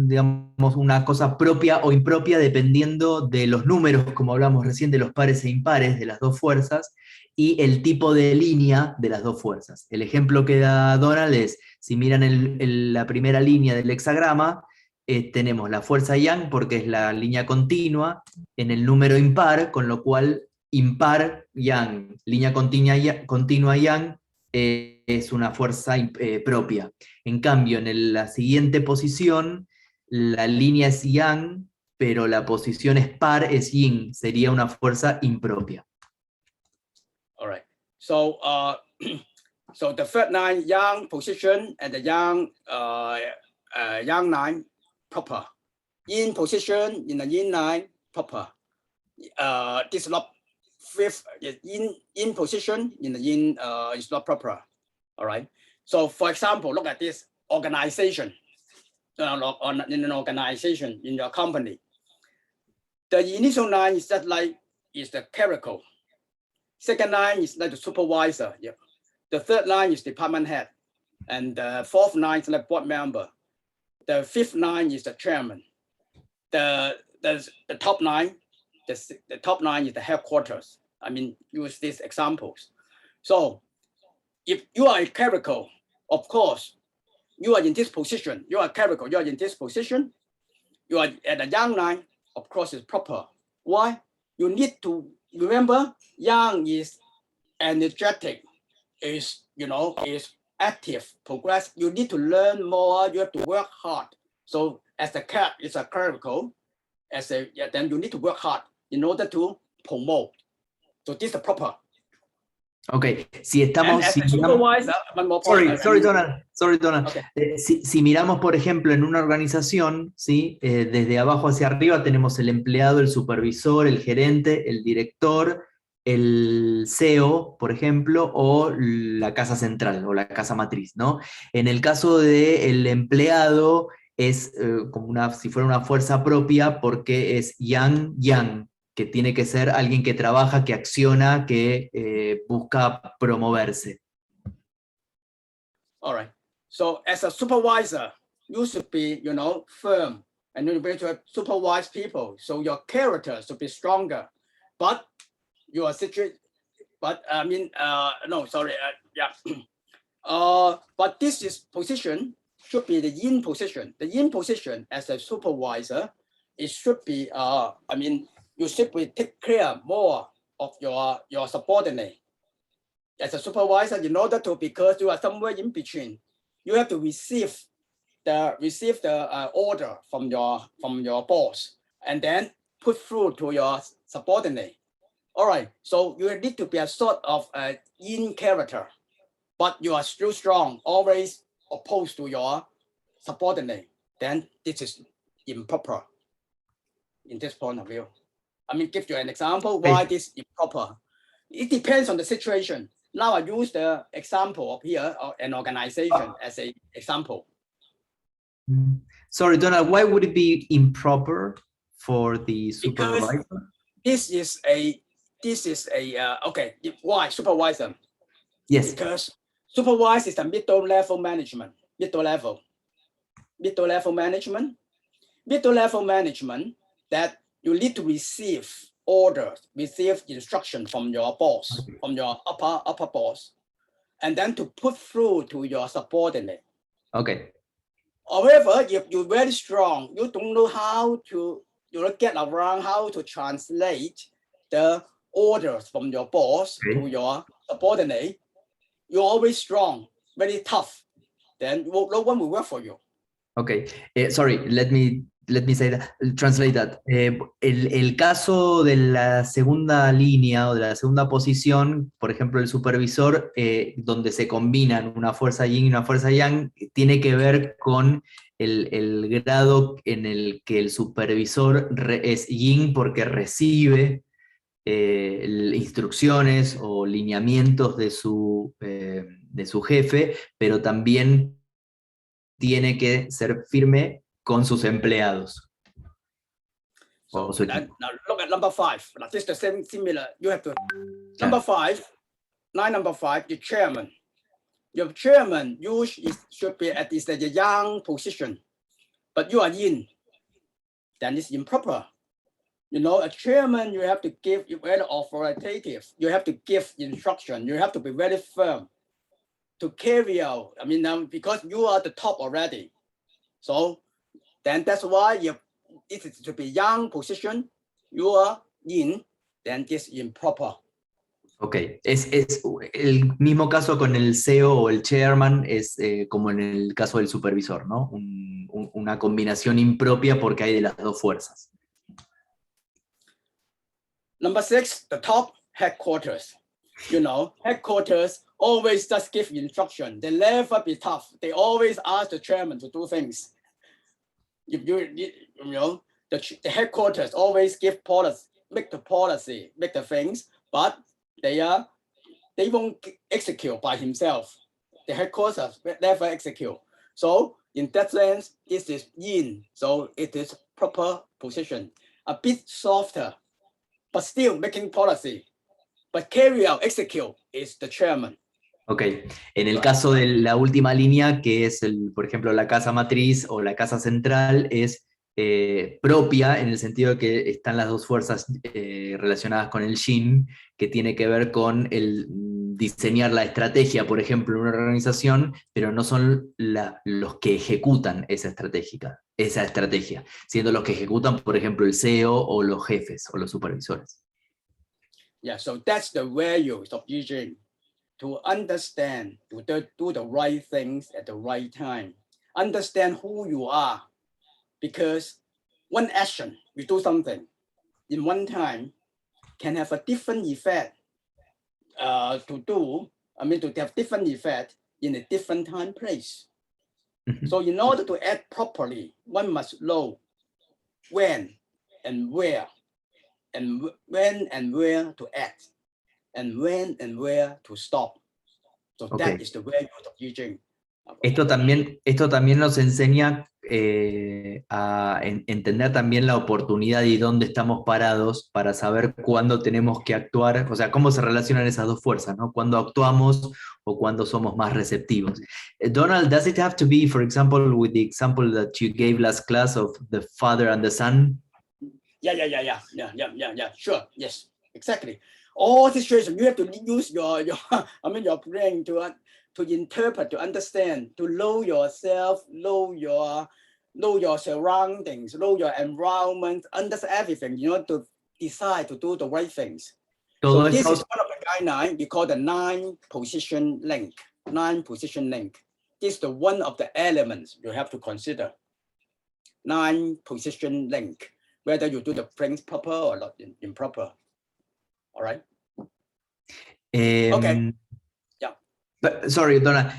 digamos, una cosa propia o impropia dependiendo de los números, como hablamos recién, de los pares e impares, de las dos fuerzas, y el tipo de línea de las dos fuerzas. El ejemplo que da Donald es, si miran la primera línea del hexagrama, tenemos la fuerza yang porque es la línea continua en el número impar, con lo cual impar yang, línea continua yang, es una fuerza propia. En cambio, en la siguiente posición, la línea es yang, pero la posición es par, es yin, sería una fuerza impropia. All right. So, so the third 9 yang position and the yang 9 proper. Yin position in the yin 9 proper. This is not fifth yin position in the yin is not proper. All right. So for example, look at this organization. In an organization in your company, the initial 9 is just like is the clerical. Second 9 is like the supervisor. Yeah. The third 9 is department head, and the fourth 9 is like board member. The fifth 9 is the chairman. The top 9. The top 9 is the headquarters. I mean, use these examples. So if you are a clerical, of course, you are in this position. You are clerical, you are in this position. You are at the yang 9, of course, is proper. Why? You need to remember, yang is energetic, is active, progress. You need to learn more, you have to work hard. So as the cat is a clerical, then you need to work hard in order to promote. So this is proper. Ok, si estamos... Sorry, Donald. Okay. Si miramos, por ejemplo, en una organización, ¿sí? Desde abajo hacia arriba tenemos el empleado, el supervisor, el gerente, el director, el CEO, por ejemplo, o la casa central, o la casa matriz, ¿no? En el caso del empleado es como si fuera una fuerza propia porque es yang, que tiene que ser alguien que trabaja, que acciona, que busca promoverse. All right. So as a supervisor, you should be, firm, and you're going to supervise people. So your character should be stronger. But your situation, but but this position should be the yin position. The yin position as a supervisor, it should be, you should take care more of your subordinate. As a supervisor, in order to, because you are somewhere in between, you have to receive the order from your boss, and then put through to your subordinate. All right, so you need to be a sort of a yin character, but you are still strong, always opposed to your subordinate. Then this is improper in this point of view. I mean, give you an example why this is improper. It depends on the situation. Now I use the example of here, an organization as an example. Sorry, Donald, why would it be improper for the supervisor? Because this is a okay, why supervisor? Yes. Because supervisor is the middle level management, middle level management that you need to receive orders, receive instruction from your boss, from your upper boss, and then to put through to your subordinate. Okay. However, if you're very strong, you don't know how to, get around how to translate the orders from your boss to your subordinate. You're always strong, very tough. Then no one will work for you. Okay. Sorry, let me say that, translate that. El caso de la segunda línea o de la segunda posición, por ejemplo, el supervisor, donde se combinan una fuerza yin y una fuerza yang, tiene que ver con el grado en el que el supervisor es yin porque recibe instrucciones o lineamientos de su jefe, pero también tiene que ser firme con sus empleados. So su then, equipo. now look at number 5. Now this is the same similar. You have to number 5, line number 5, the chairman. Your chairman should be at least a young position, but you are yin. Then it's improper. You know, a chairman, you have to give very authoritative. You have to give instruction. You have to be very firm to carry out. I mean, because you are the top already. So then that's why it is to be young position. You are yin, then it's improper. Ok, es el mismo caso con el CEO o el chairman, es como en el caso del supervisor, ¿no? Una combinación impropia porque hay de las dos fuerzas. Number 6, the top headquarters. You know, headquarters always just give instruction. They never be tough. They always ask the chairman to do things. If you know, the headquarters always give policy, make the policy, make the things, but they won't execute by himself. The headquarters never execute. So in that sense, this is yin. So it is proper position. A bit softer, but still making policy. But carry out, execute is the chairman. Ok, en el caso de la última línea, que es, por ejemplo, la casa matriz o la casa central, es propia en el sentido de que están las dos fuerzas relacionadas con el yin, que tiene que ver con el diseñar la estrategia, por ejemplo, en una organización, pero no son los que ejecutan esa estrategia, siendo los que ejecutan, por ejemplo, el CEO o los jefes o los supervisores. Yeah, so that's the values of I Ching. To understand, to do the right things at the right time. Understand who you are. Because one action, you do something in one time can have a different effect to have different effect in a different time place. So in order to act properly, one must know when and where, and when and where to act, and when and where to stop. So that is the value of I Ching. Esto también nos enseña a entender también la oportunidad y dónde estamos parados para saber cuándo tenemos que actuar, o sea, cómo se relacionan esas dos fuerzas, ¿no? Cuándo actuamos o cuándo somos más receptivos. Donald, does it have to be, for example, with the example that you gave last class of the father and the son? Yeah, sure, yes, exactly. All situations, you have to use your brain to interpret, to understand, to know yourself, know your surroundings, know your environment, understand everything, you know, to decide to do the right things. So this is one of the guidelines we call the 9-position link. 9-position link. This is the one of the elements you have to consider. 9-position link, whether you do the things proper or not improper. All right. Okay. Sorry, Donald.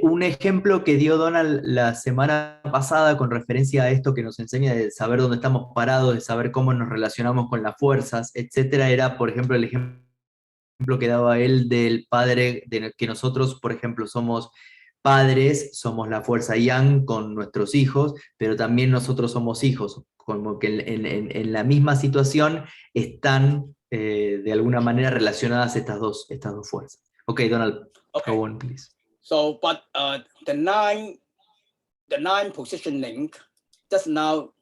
Un ejemplo que dio Donald la semana pasada con referencia a esto que nos enseña de saber dónde estamos parados, de saber cómo nos relacionamos con las fuerzas, etcétera, era, por ejemplo, el ejemplo que daba él del padre, de que nosotros, por ejemplo, somos padres, somos la fuerza yang con nuestros hijos, pero también nosotros somos hijos, como que en la misma situación están de alguna manera relacionadas estas dos fuerzas. Ok, Donald, go on, please. So, but the 9-position link, just now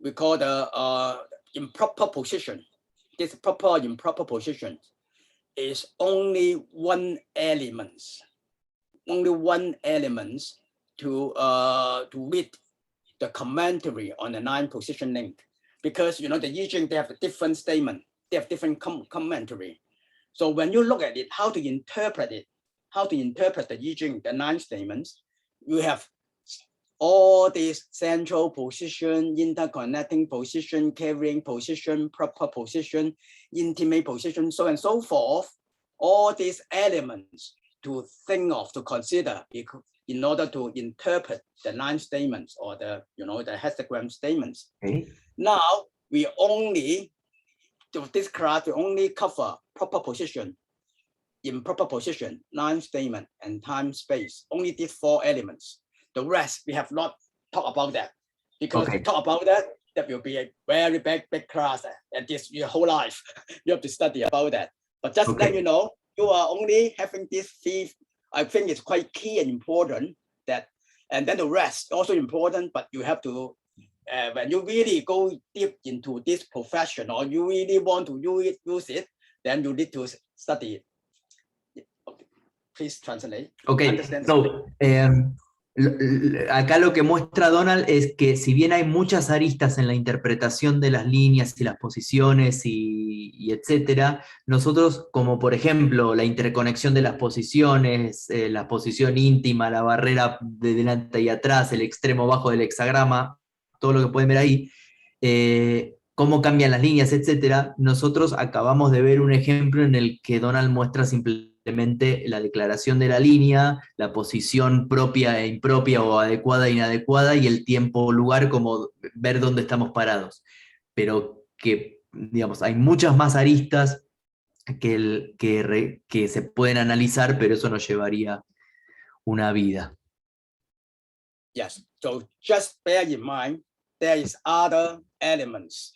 we call the improper position. This proper improper position is only one element. Only one element to read the commentary on the 9-position link, because you know the I Ching, they have a different statement, they have different commentary. So when you look at it, how to interpret it, how to interpret the I Ching, the 9 statements, you have all these central position, interconnecting position, carrying position, proper position, intimate position, so on and so forth. All these elements to think of, to consider in order to interpret the 9 statements or the hexagram statements. Okay. Now we only, to this class, we only cover proper position, improper position, 9 statement, and time space. Only these 4 elements. The rest we have not talked about that. Because to talk about that, that will be a very big class, and this your whole life you have to study about that. But just let you know, you are only having this fifth. I think it's quite key and important that, and then the rest also important. But you have to, when you really go deep into this profession, or you really want to use it, then you need to study it. Please translate. Okay, Understand? so acá lo que muestra Donald es que si bien hay muchas aristas en la interpretación de las líneas y las posiciones y etcétera, nosotros, como por ejemplo la interconexión de las posiciones, la posición íntima, la barrera de delante y atrás, el extremo bajo del hexagrama, todo lo que pueden ver ahí, cómo cambian las líneas, etcétera, nosotros acabamos de ver un ejemplo en el que Donald muestra simplemente la declaración de la línea, la posición propia e impropia o adecuada e inadecuada y el tiempo o lugar, como ver dónde estamos parados. Pero que, digamos, hay muchas más aristas que se pueden analizar, pero eso nos llevaría una vida. Yes, so just bear in mind, there is other elements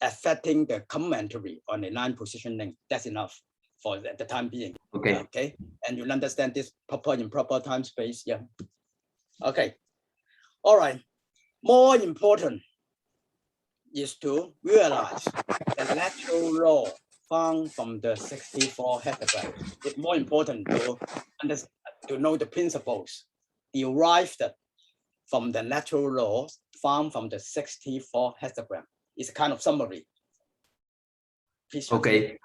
affecting the commentary on the line positioning. That's enough for the time being. Okay. Okay, and you'll understand this proper improper time space. Yeah. Okay. All right. More important is to realize the natural law found from the 64 hexagrams. It's more important to understand, to know the principles derived from the natural laws found from the 64 hexagram. It's a kind of summary. Please Okay.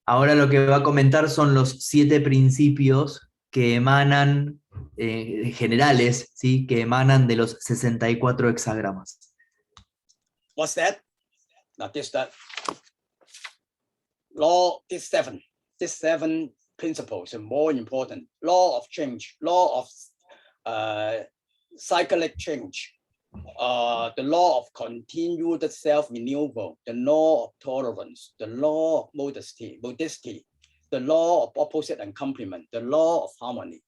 Ahora lo que va a comentar son los 7 principios que emanan, generales, ¿sí? Que emanan de los 64 hexagramas. What's that? Now this that law, this seven principles are more important. Law of change, law of cyclic change, the law of continued self-renewal, the law of tolerance, the law of modesty, the law of opposite and complement, the law of harmony.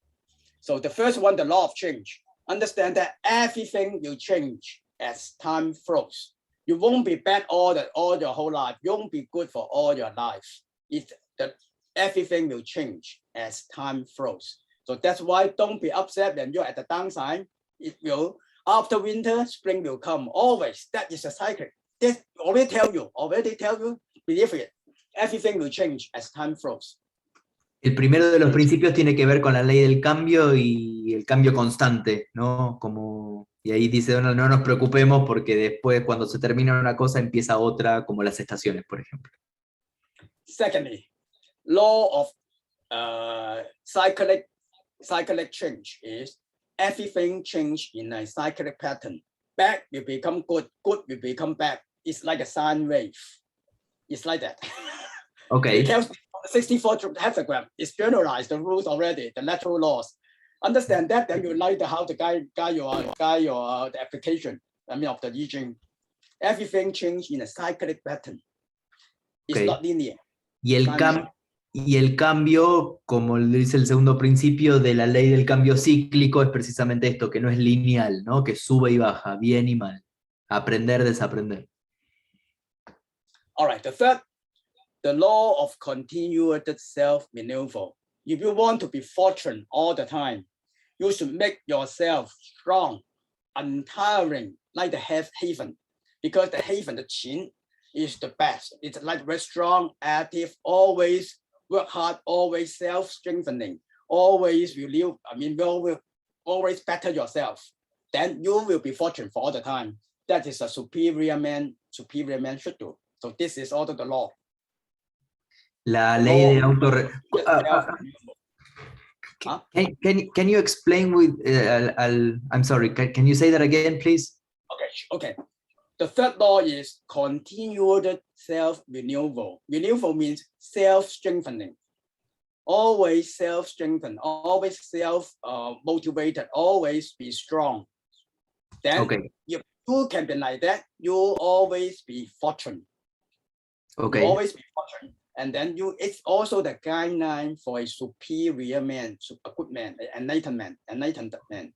So the first one, the law of change. Understand that everything will change as time flows. You won't be bad all your whole life. You won't be good for all your life. Everything will change as time flows. So that's why don't be upset when you're at the downside. It will. After winter, spring will come. Always, that is a cycle. This already tell you, believe it. Everything will change as time flows. El primero de los principios tiene que ver con la ley del cambio y el cambio constante, ¿no? Y ahí dice Donald, no nos preocupemos porque después cuando se termina una cosa empieza otra, como las estaciones, por ejemplo. Secondly, law of cyclic change is everything change in a cyclic pattern. Bad will become good, good will become bad. It's like a sine wave. It's like that. Okay. It tells 64 hexagram. It's generalized the rules already, the natural laws. Understand that, then you like how to guide your the application. I mean, of the I Ching. Everything change in a cyclic pattern. It's not linear. Y el cambio, como dice el segundo principio de la ley del cambio cíclico, es precisamente esto, que no es lineal, ¿no? Que sube y baja, bien y mal. Aprender, desaprender. All right, the third, the law of continued self-renewal. If you want to be fortunate all the time, you should make yourself strong, untiring, like the haven, because the haven, the Qin, is the best. It's like very strong, active, always work hard, always self-strengthening, always renew. I mean, always better yourself. Then you will be fortunate for all the time. That is a superior man should do. So this is also the law. La ley de auto. Can you explain with? I'm sorry. Can you say that again, please? Okay. The third law is continued self-renewal. Renewal means self-strengthening. Always self-strengthen, always self-motivated, always be strong. Then if you can be like that, you always be fortunate. Okay. You always be fortunate. And then it's also the guideline for a superior man, a good man, enlightened man.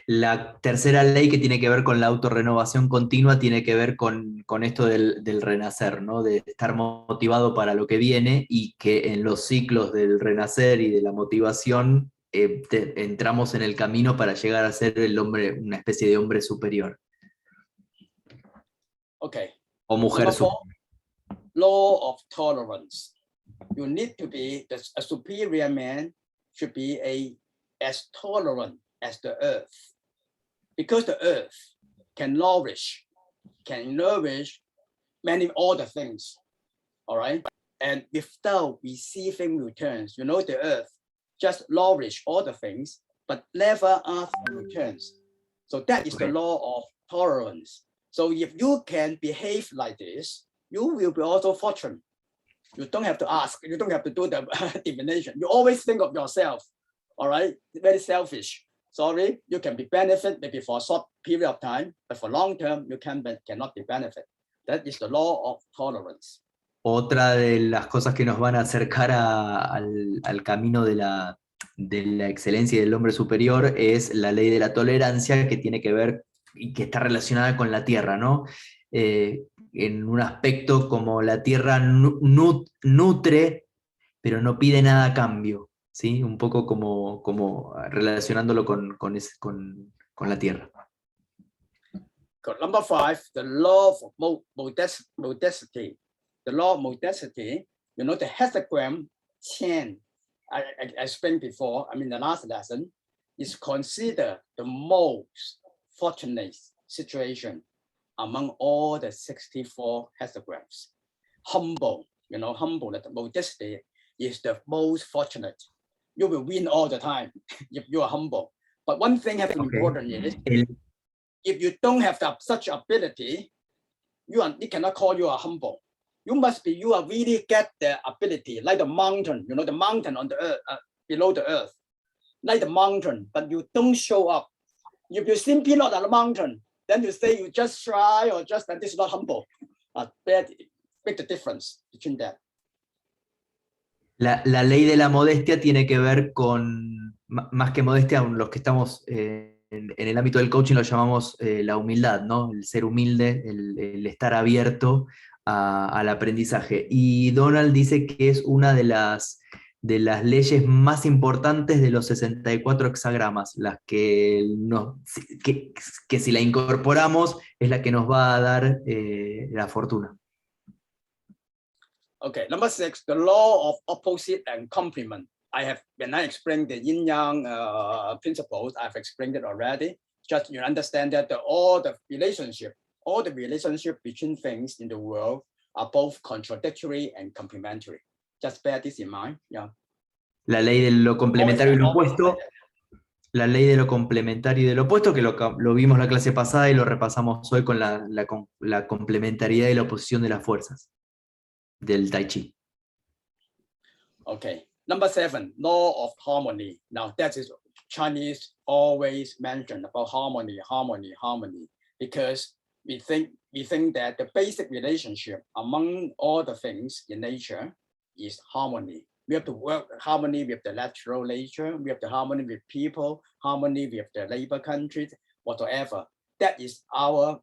La tercera ley, que tiene que ver con la autorrenovación continua, tiene que ver con esto del renacer, ¿no? De estar motivado para lo que viene, y que en los ciclos del renacer y de la motivación entramos en el camino para llegar a ser el hombre, una especie de hombre superior. Okay. O mujer Number 4, superior. law of tolerance. You need to be, a superior man should be as tolerant as the earth, because the earth can nourish many other things, all right? And without receiving returns, you know, the earth just nourish all the things, but never ask for returns. So that is the law of tolerance. So if you can behave like this, you will be also fortunate. You don't have to ask, you don't have to do the divination. You always think of yourself, all right? Very selfish. Sorry, you can be benefit maybe for a short period of time, but for long term, you cannot be benefit. That is the law of tolerance. Otra de las cosas que nos van a acercar al camino de la excelencia y del hombre superior es la ley de la tolerancia, que tiene que ver y que está relacionada con la tierra, ¿no? En un aspecto como la tierra nutre, pero no pide nada a cambio, ¿sí? Un poco como relacionándolo con la tierra. Number 5, the law of modesty. The law of modesty, you know, the hexagram 10, I explained before, I mean, the last lesson, is considered the most fortunate situation among all the 64 hexagrams. Humble, you know, humble, that modesty is the most fortunate. You will win all the time if you are humble. But one thing that's important is, if you don't have such ability, you cannot call you a humble. You are really get the ability, like the mountain, you know, the mountain on the earth, below the earth, like the mountain, but you don't show up. If you simply not on the mountain, then you say you just try, or just, and this is not humble. Make the difference between that. La ley de la modestia tiene que ver con, más que modestia, los que estamos en el ámbito del coaching lo llamamos la humildad, ¿no? El ser humilde, el estar abierto al aprendizaje. Y Donald dice que es una de las leyes más importantes de los 64 hexagramas, las que si la incorporamos es la que nos va a dar la fortuna. Okay, number 6, the law of opposite and complement. When I explained the yin-yang principles, I've explained it already. Just you understand that all the relationship between things in the world are both contradictory and complementary. Just bear this in mind, yeah. La ley de lo complementario y lo opuesto. La ley de lo complementario y de lo opuesto, que lo vimos la clase pasada y lo repasamos hoy con la complementariedad y la oposición de las fuerzas del Tai Chi. Okay, number 7, law of harmony. Now that is Chinese always mention about harmony, because we think that the basic relationship among all the things in nature is harmony. We have to work harmony with the natural nature, we have to harmony with people, harmony with the neighbor countries, whatever. That is our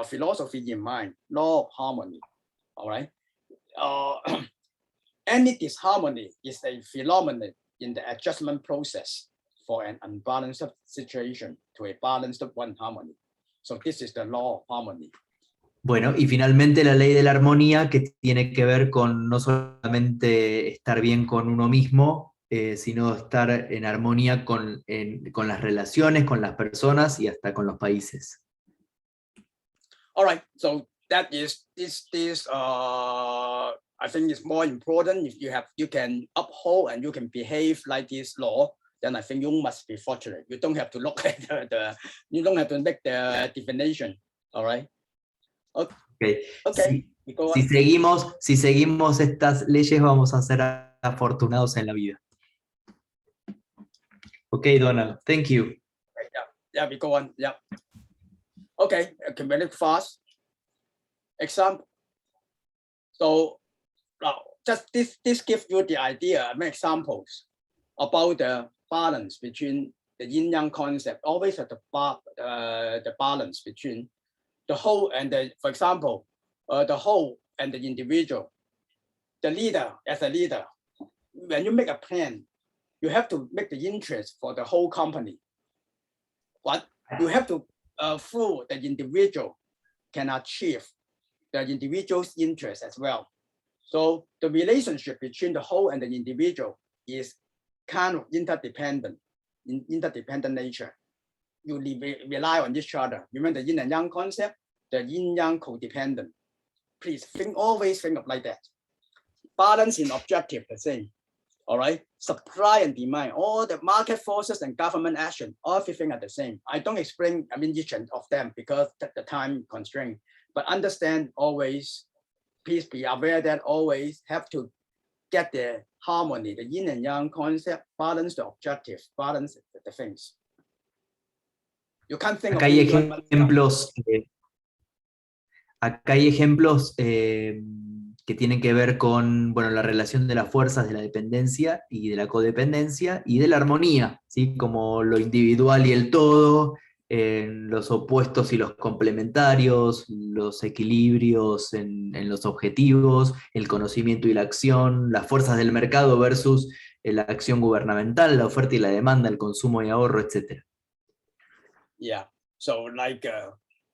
philosophy in mind, law of harmony. All right. Any disharmony is a phenomenon in the adjustment process for an unbalanced situation to a balanced one harmony. So this is the law of harmony. Bueno, y finalmente la ley de la armonía, que tiene que ver con no solamente estar bien con uno mismo, sino estar en armonía con las relaciones, con las personas y hasta con los países. All right, so that is this I think is more important. If you can uphold and you can behave like this law, then I think you must be fortunate. You don't have to look at you don't have to make the definition. All right. Okay. Si seguimos estas leyes, vamos a ser afortunados en la vida. Okay, Donald, thank you. Yeah, we go on. Yeah. Okay, I can make it fast. Example. So now just this gives you the idea. Make examples. about the balance between the yin-yang concept, always at the balance between the whole and the, for example, the whole and the individual. The leader, as a leader, when you make a plan, you have to make the interest for the whole company. But you have to, through the individual, can achieve the individual's interest as well. So the relationship between the whole and the individual is kind of interdependent nature. You rely on each other. Remember the yin and yang concept, the yin-yang codependent. Please always think of like that. Balance in objective, the same. All right, supply and demand, all the market forces and government action, everything are the same. I don't explain, each of them because the time constraint, but understand always, please be aware that always have to get the harmony, the yin and yang concept, balance the objective, balance the things. You can't think acá hay ejemplos que tienen que ver con, bueno, la relación de las fuerzas de la dependencia y de la codependencia y de la armonía, ¿sí? Como lo individual y el todo, los opuestos y los complementarios, los equilibrios en los objetivos, el conocimiento y la acción, las fuerzas del mercado versus la acción gubernamental, la oferta y la demanda, el consumo y ahorro, etc. Yeah, so like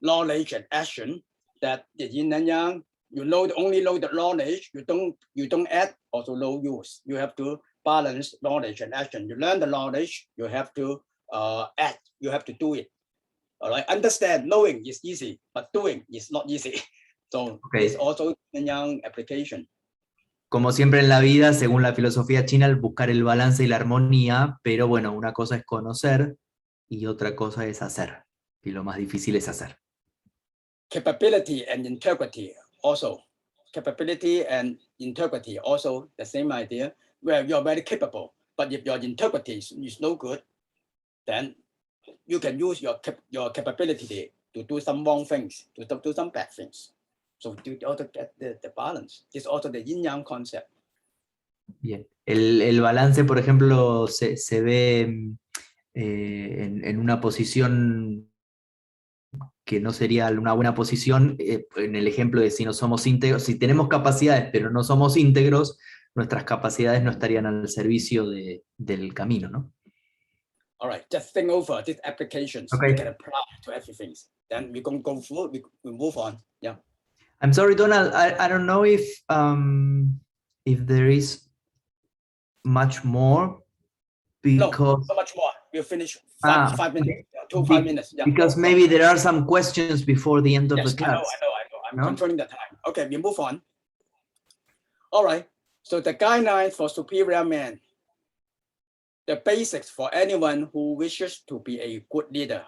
knowledge and action, that the yin and yang, you only know the knowledge, you don't add, also no use. You have to balance knowledge and action. You learn the knowledge, you have to add, you have to do it. All right, understand, knowing is easy, but doing is not easy. So it's also yin and yang application. Como siempre en la vida, según la filosofía china, el buscar el balance y la armonía, pero bueno, una cosa es conocer y otra cosa es hacer. Y lo más difícil es hacer. Capability and integrity also. Capability and integrity also the same idea, where you're very capable, but if your integrity is no good, then you can use your capability to do some wrong things, to do some bad things. So you also get the balance. It's also the yin-yang concept. Bien. El balance, por ejemplo, se ve en una posición que no sería una buena posición, en el ejemplo de si no somos íntegros, si tenemos capacidades pero no somos íntegros, nuestras capacidades no estarían al servicio del camino, ¿no? All right, just think over these applications. Okay. You can apply to everything. Then we can go through, we move on. Yeah. I'm sorry, Donald, I don't know if there is much more, because... No, not much more. We'll finish 5 minutes, 5 minutes. Yeah. Because maybe there are some questions before the end of the class. I know. I'm controlling the time. Okay, we move on. All right, so the guidelines for superior man. The basics for anyone who wishes to be a good leader.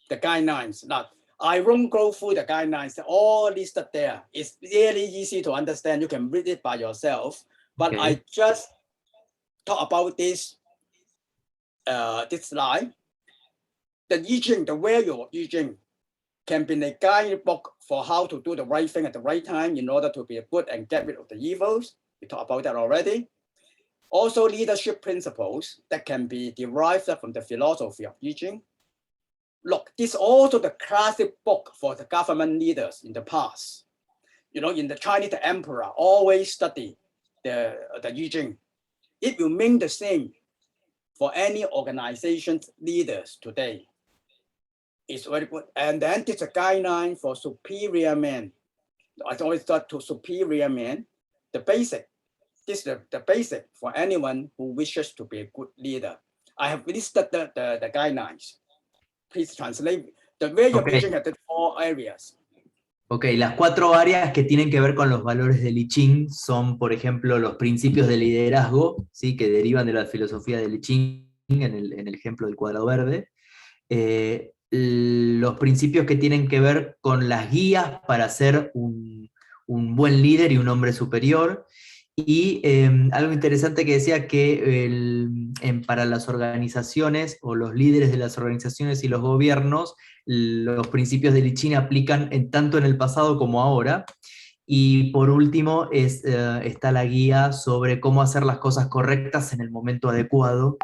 The guidelines. Now, I won't go through the guidelines, all listed there. It's really easy to understand. You can read it by yourself. But Okay. I just talk about this slide. The I Ching, the value of I Ching, can be a guidebook for how to do the right thing at the right time in order to be good and get rid of the evils. We talked about that already. Also, leadership principles that can be derived from the philosophy of I Ching. Look, this is also the classic book for the government leaders in the past. You know, in the Chinese, the emperor always study the I Ching. It will mean the same for any organization's leaders today. It's very good. And then it's a guideline for superior men. I always thought to superior men, the basic. This is the basic for anyone who wishes to be a good leader. I have listed the guidelines. Please translate. The way of teaching has 4 areas. Ok, las 4 áreas que tienen que ver con los valores del I Ching son, por ejemplo, los principios de liderazgo, ¿sí? Que derivan de la filosofía del I Ching, en el ejemplo del cuadrado verde. Los principios que tienen que ver con las guías para ser un buen líder y un hombre superior. Y algo interesante que decía que para las organizaciones o los líderes de las organizaciones y los gobiernos, los principios del I Ching aplican tanto en el pasado como ahora. Y por último está la guía sobre cómo hacer las cosas correctas en el momento adecuado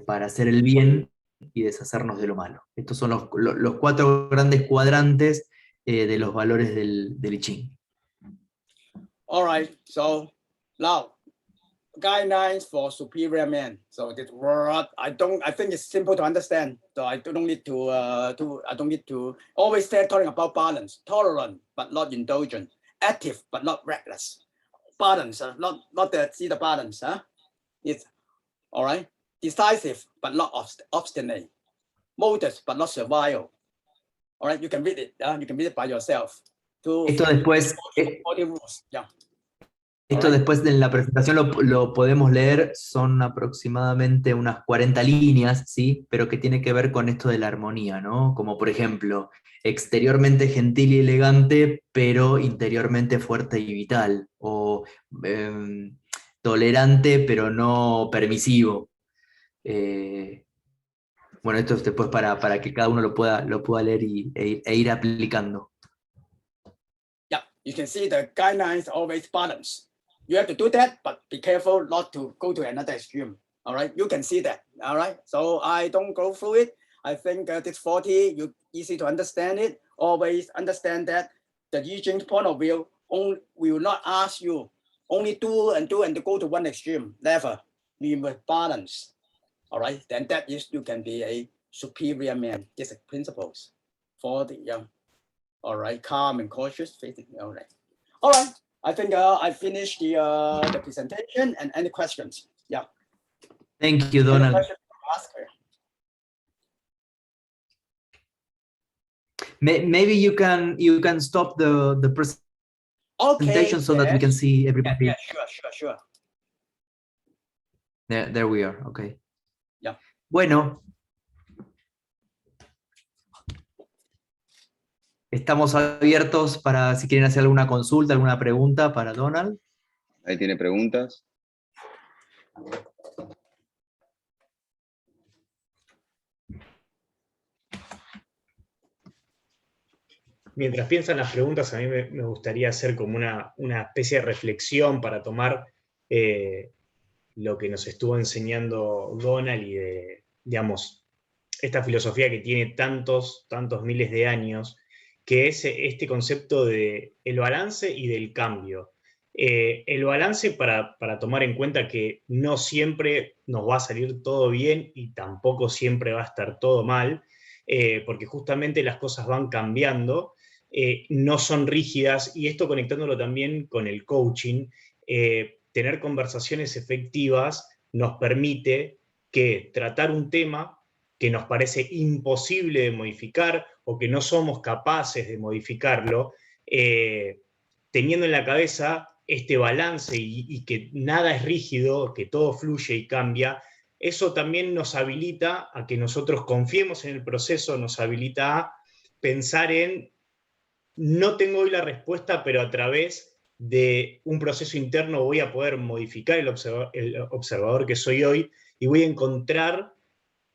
para hacer el bien y deshacernos de lo malo. Estos son los 4 grandes cuadrantes de los valores del I Ching. All right, so now guidelines for superior man. So this word I think it's simple to understand. So I don't need to always start talking about balance, tolerant but not indulgent, active but not reckless. Balance, not see the balance, huh? It's all right. Decisive but not obstinate. Modest but not servile. All right, you can read it. You can read it by yourself. Esto después, 40 rules. Yeah. esto después en la presentación lo podemos leer, son aproximadamente unas 40 líneas, ¿sí? Pero que tiene que ver con esto de la armonía, ¿no? Como por ejemplo, exteriormente gentil y elegante, pero interiormente fuerte y vital, o tolerante, pero no permisivo. Bueno, esto es después para que cada uno lo pueda leer e ir aplicando. Yeah, you can see the guidelines always balance. You have to do that, but be careful not to go to another extreme. All right, you can see that. All right, so I don't go through it. I think this 40, you easy to understand it. Always understand that the I Ching point of view will not ask you only do and to go to one extreme. Never. We must balance. All right, then that is you can be a superior man. These are principles for the young. All right, calm and cautious. All right. I think I finished the presentation. And any questions? Yeah. Thank you, Donald. Maybe you can stop the presentation so that we can see everybody. Yeah, sure. There we are. Okay. Yeah. Bueno. Estamos abiertos para si quieren hacer alguna consulta, alguna pregunta para Donald. Ahí tiene preguntas. Mientras piensan las preguntas, a mí me gustaría hacer como una especie de reflexión para tomar lo que nos estuvo enseñando Donald y digamos, esta filosofía que tiene tantos miles de años, que es este concepto de el balance y del cambio. El balance para tomar en cuenta que no siempre nos va a salir todo bien y tampoco siempre va a estar todo mal, porque justamente las cosas van cambiando, no son rígidas, y esto conectándolo también con el coaching, tener conversaciones efectivas nos permite que tratar un tema que nos parece imposible de modificar o que no somos capaces de modificarlo, teniendo en la cabeza este balance y que nada es rígido, que todo fluye y cambia, eso también nos habilita a que nosotros confiemos en el proceso, nos habilita a pensar en no tengo hoy la respuesta, pero a través de un proceso interno voy a poder modificar el observador que soy hoy y voy a encontrar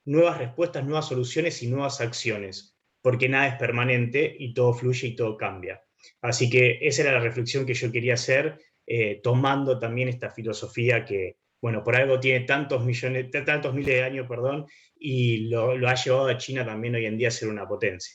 nuevas respuestas, nuevas soluciones y nuevas acciones, porque nada es permanente y todo fluye y todo cambia. Así que esa era la reflexión que yo quería hacer, tomando también esta filosofía que, bueno, por algo tiene tantos miles de años, perdón, y lo ha llevado a China también hoy en día a ser una potencia.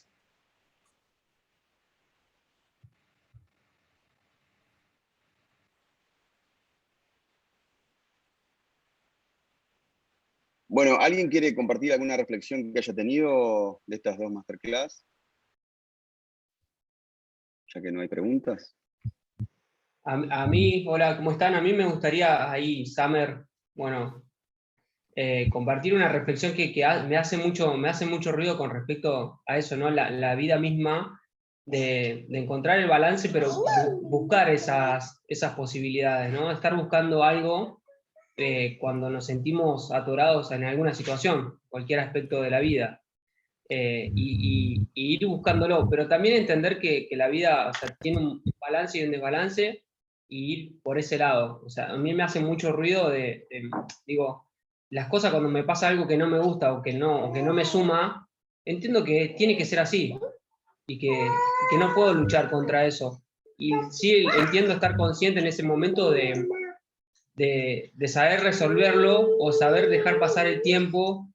Bueno, ¿alguien quiere compartir alguna reflexión que haya tenido de estas 2 masterclass? Ya que no hay preguntas. A mí, hola, ¿cómo están? A mí me gustaría ahí, Summer, bueno, compartir una reflexión que me hace mucho ruido con respecto a eso, ¿no? La vida misma de encontrar el balance, pero buscar esas posibilidades, ¿no? Estar buscando algo cuando nos sentimos atorados en alguna situación, cualquier aspecto de la vida. Y ir buscándolo, pero también entender que la vida, o sea, tiene un balance y un desbalance, y ir por ese lado. O sea, a mí me hace mucho ruido digo, las cosas cuando me pasa algo que no me gusta o que no me suma, entiendo que tiene que ser así, y que no puedo luchar contra eso. y sí entiendo estar consciente en ese momento de saber resolverlo o saber dejar pasar el tiempo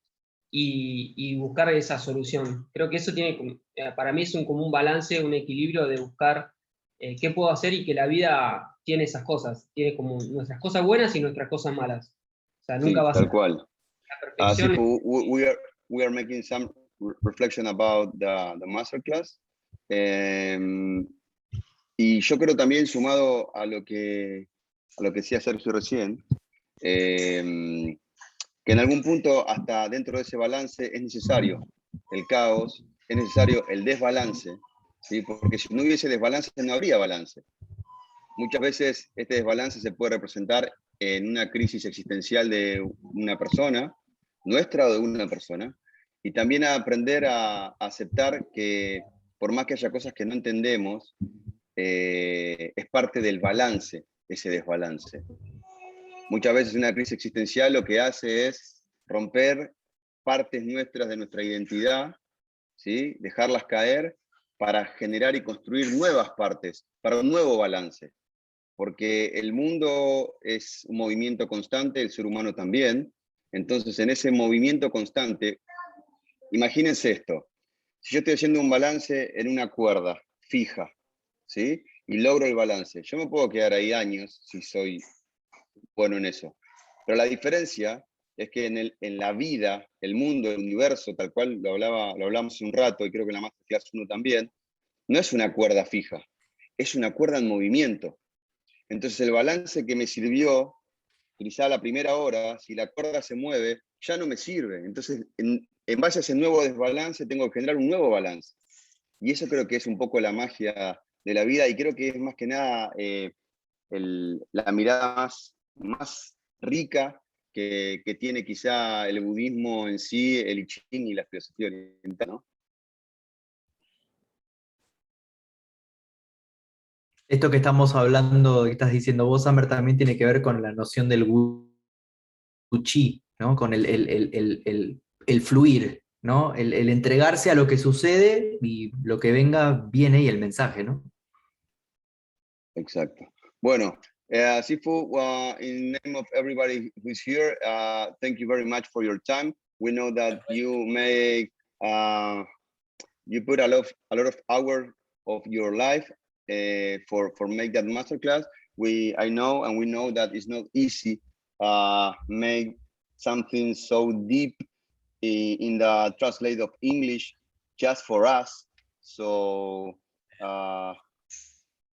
y buscar esa solución. Creo que eso tiene, para mí es como un balance, un equilibrio de buscar qué puedo hacer, y que la vida tiene esas cosas, tiene como nuestras cosas buenas y nuestras cosas malas. O sea, nunca va a ser tal cual. la perfección. We are making some reflection about the masterclass. Y yo creo también, sumado a lo que decía Sergio recién, que en algún punto, hasta dentro de ese balance, es necesario el caos, es necesario el desbalance, ¿sí? Porque si no hubiese desbalance, no habría balance. Muchas veces este desbalance se puede representar en una crisis existencial de una persona, nuestra o de una persona, y también a aprender a aceptar que por más que haya cosas que no entendemos, es parte del balance, ese desbalance. Muchas veces una crisis existencial lo que hace es romper partes nuestras de nuestra identidad, ¿sí? Dejarlas caer para generar y construir nuevas partes, para un nuevo balance. Porque el mundo es un movimiento constante, el ser humano también. Entonces, en ese movimiento constante, imagínense esto. Si yo estoy haciendo un balance en una cuerda fija, ¿sí? Y logro el balance, yo me puedo quedar ahí años si soy bueno en eso. Pero la diferencia es que en la vida, el mundo, el universo, tal cual lo hablamos hace un rato, y creo que en la MasterClass 1 también, no es una cuerda fija, es una cuerda en movimiento. Entonces el balance que me sirvió, quizá a la primera hora, si la cuerda se mueve, ya no me sirve. Entonces, en base a ese nuevo desbalance, tengo que generar un nuevo balance. Y eso creo que es un poco la magia de la vida, y creo que es más que nada la mirada más rica que tiene quizá el budismo en sí, el I Ching y la filosofía oriental, ¿no? Esto que estamos hablando, que estás diciendo vos, Samer, también tiene que ver con la noción del wu chi, ¿no? Con el fluir, ¿no? El entregarse a lo que sucede y lo que venga viene y el mensaje, ¿no? Exacto. Bueno, Sifu, in name of everybody who's here, thank you very much for your time. We know that you make, you put a lot of hours of your life for make that masterclass. I know, and we know that it's not easy make something so deep in the translate of English just for us. So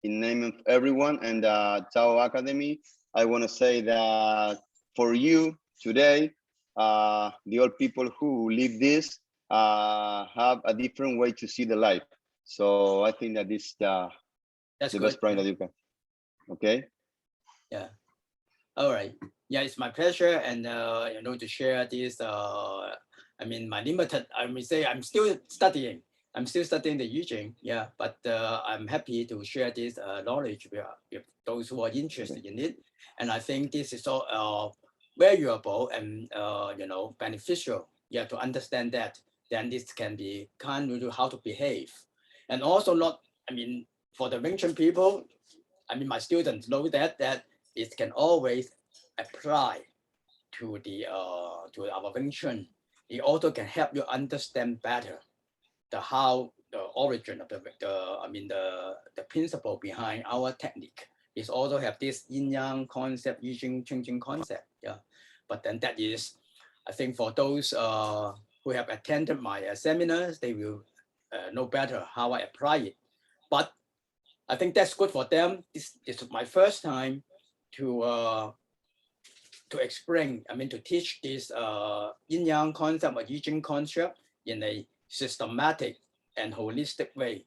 in name of everyone and Tao Academy, I want to say that for you today, the old people who live this have a different way to see the life. So I think that this is the best point that you can. Okay. Yeah. All right. Yeah, it's my pleasure, and to share this. I mean, my limited. I may say I'm still studying. I'm still studying the I Ching. Yeah, but I'm happy to share this knowledge with those who are interested in it, and I think this is so valuable and beneficial. Yeah, to understand that, then this can be kind of how to behave, and also not. I mean, for the Wing Chun people, I mean, my students know that it can always apply to the to our Wing Chun. It also can help you understand better the origin of the principle behind our technique. It also have this yin yang concept, I Ching Ching Ching concept. Yeah, but then that is, I think, for those who have attended my seminars, they will know better how I apply it. But I think that's good for them. This is my first time to explain, to teach this yin yang concept or I Ching concept in a systematic and holistic way.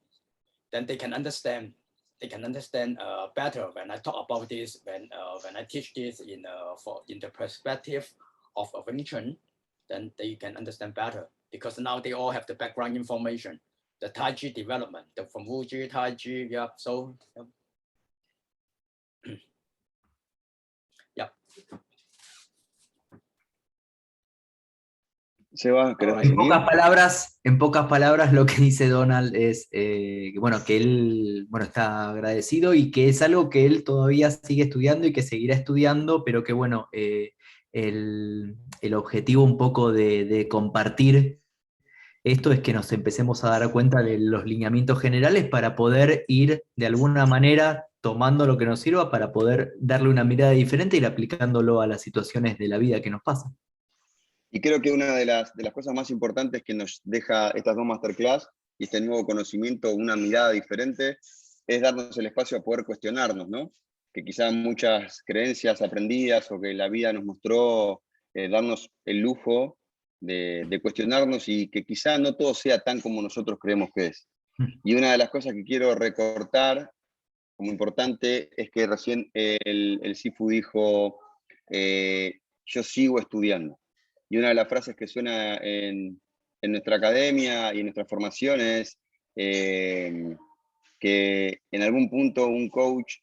Then they can understand. They can understand better when I talk about this. When I teach this in the perspective of Wing Chun, then they can understand better, because now they all have the background information, the Tai Chi development, from Wu Chi, Tai Chi. Yeah. So. Yeah. Seba, ¿querés En seguir? pocas palabras, lo que dice Donald es que él está agradecido y que es algo que él todavía sigue estudiando y que seguirá estudiando, pero que el objetivo un poco de compartir esto es que nos empecemos a dar cuenta de los lineamientos generales para poder ir de alguna manera tomando lo que nos sirva para poder darle una mirada diferente y ir aplicándolo a las situaciones de la vida que nos pasan. Y creo que una de las cosas más importantes que nos deja estas dos masterclass y este nuevo conocimiento, una mirada diferente, es darnos el espacio a poder cuestionarnos, ¿no? Que quizás muchas creencias aprendidas o que la vida nos mostró, darnos el lujo de cuestionarnos y que quizá no todo sea tan como nosotros creemos que es. Y una de las cosas que quiero recortar como importante es que recién el Sifu dijo, yo sigo estudiando. Y una de las frases que suena en nuestra academia y en nuestra formación es que en algún punto un coach,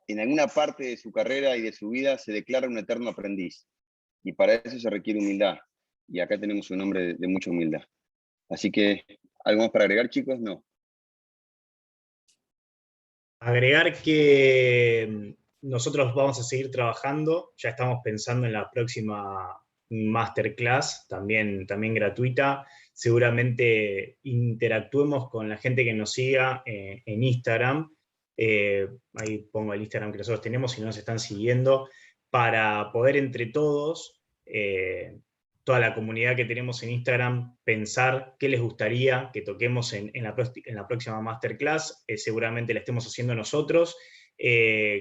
en alguna parte de su carrera y de su vida, se declara un eterno aprendiz. Y para eso se requiere humildad. Y acá tenemos un hombre de mucha humildad. Así que, ¿algo más para agregar, chicos? No. Agregar que nosotros vamos a seguir trabajando, ya estamos pensando en la próxima masterclass, también gratuita. Seguramente interactuemos con la gente que nos siga en Instagram. Ahí pongo el Instagram que nosotros tenemos, si no nos están siguiendo, para poder entre todos, toda la comunidad que tenemos en Instagram, pensar qué les gustaría que toquemos en la próxima masterclass. Seguramente la estemos haciendo nosotros,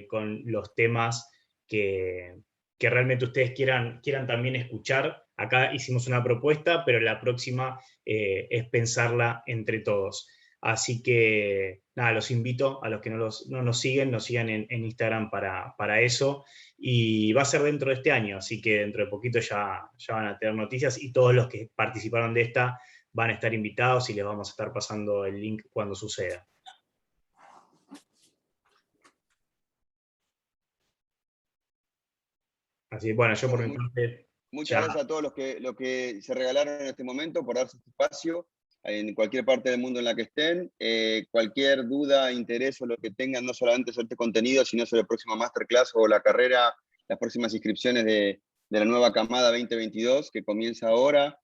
con los temas que realmente ustedes quieran también escuchar. Acá hicimos una propuesta, pero la próxima es pensarla entre todos. Así que nada, los invito a los que no nos sigan en Instagram para eso. Y va a ser dentro de este año, así que dentro de poquito ya van a tener noticias y todos los que participaron de esta van a estar invitados y les vamos a estar pasando el link cuando suceda. Así que bueno, yo por mi parte... Muchas gracias a todos los que se regalaron en este momento por darse este espacio, en cualquier parte del mundo en la que estén. Cualquier duda, interés o lo que tengan, no solamente sobre este contenido, sino sobre el próximo masterclass o la carrera, las próximas inscripciones de la nueva camada 2022 que comienza ahora.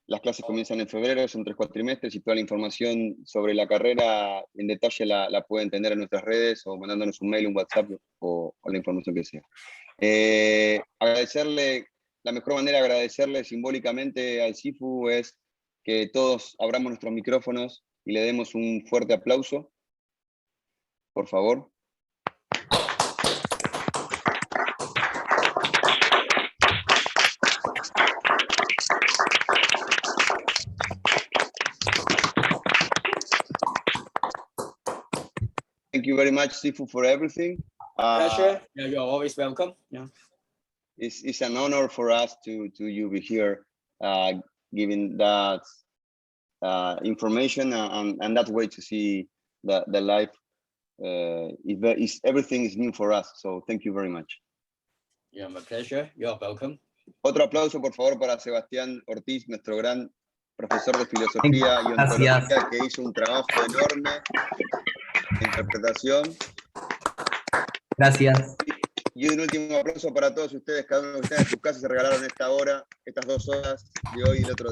Las clases comienzan en febrero, son 3 cuatrimestres y toda la información sobre la carrera en detalle la pueden tener en nuestras redes o mandándonos un mail, un WhatsApp o la información que sea. La mejor manera de agradecerle simbólicamente al Sifu es que todos abramos nuestros micrófonos y le demos un fuerte aplauso, por favor. Thank you very much, Sifu, for everything. Pleasure. Yeah, you're always welcome. Yeah. It's an honor for us to you be here, giving that information and that way to see the life. Everything is new for us, so thank you very much. Yeah, my pleasure. You're welcome. Otro aplauso, por favor, para Sebastian Ortiz, nuestro gran profesor de filosofía y ontología, que hizo un trabajo enorme de interpretación. Gracias. Y un último aplauso para todos ustedes, cada uno de ustedes en sus casas se regalaron esta hora, estas 2 horas de hoy y el otro día.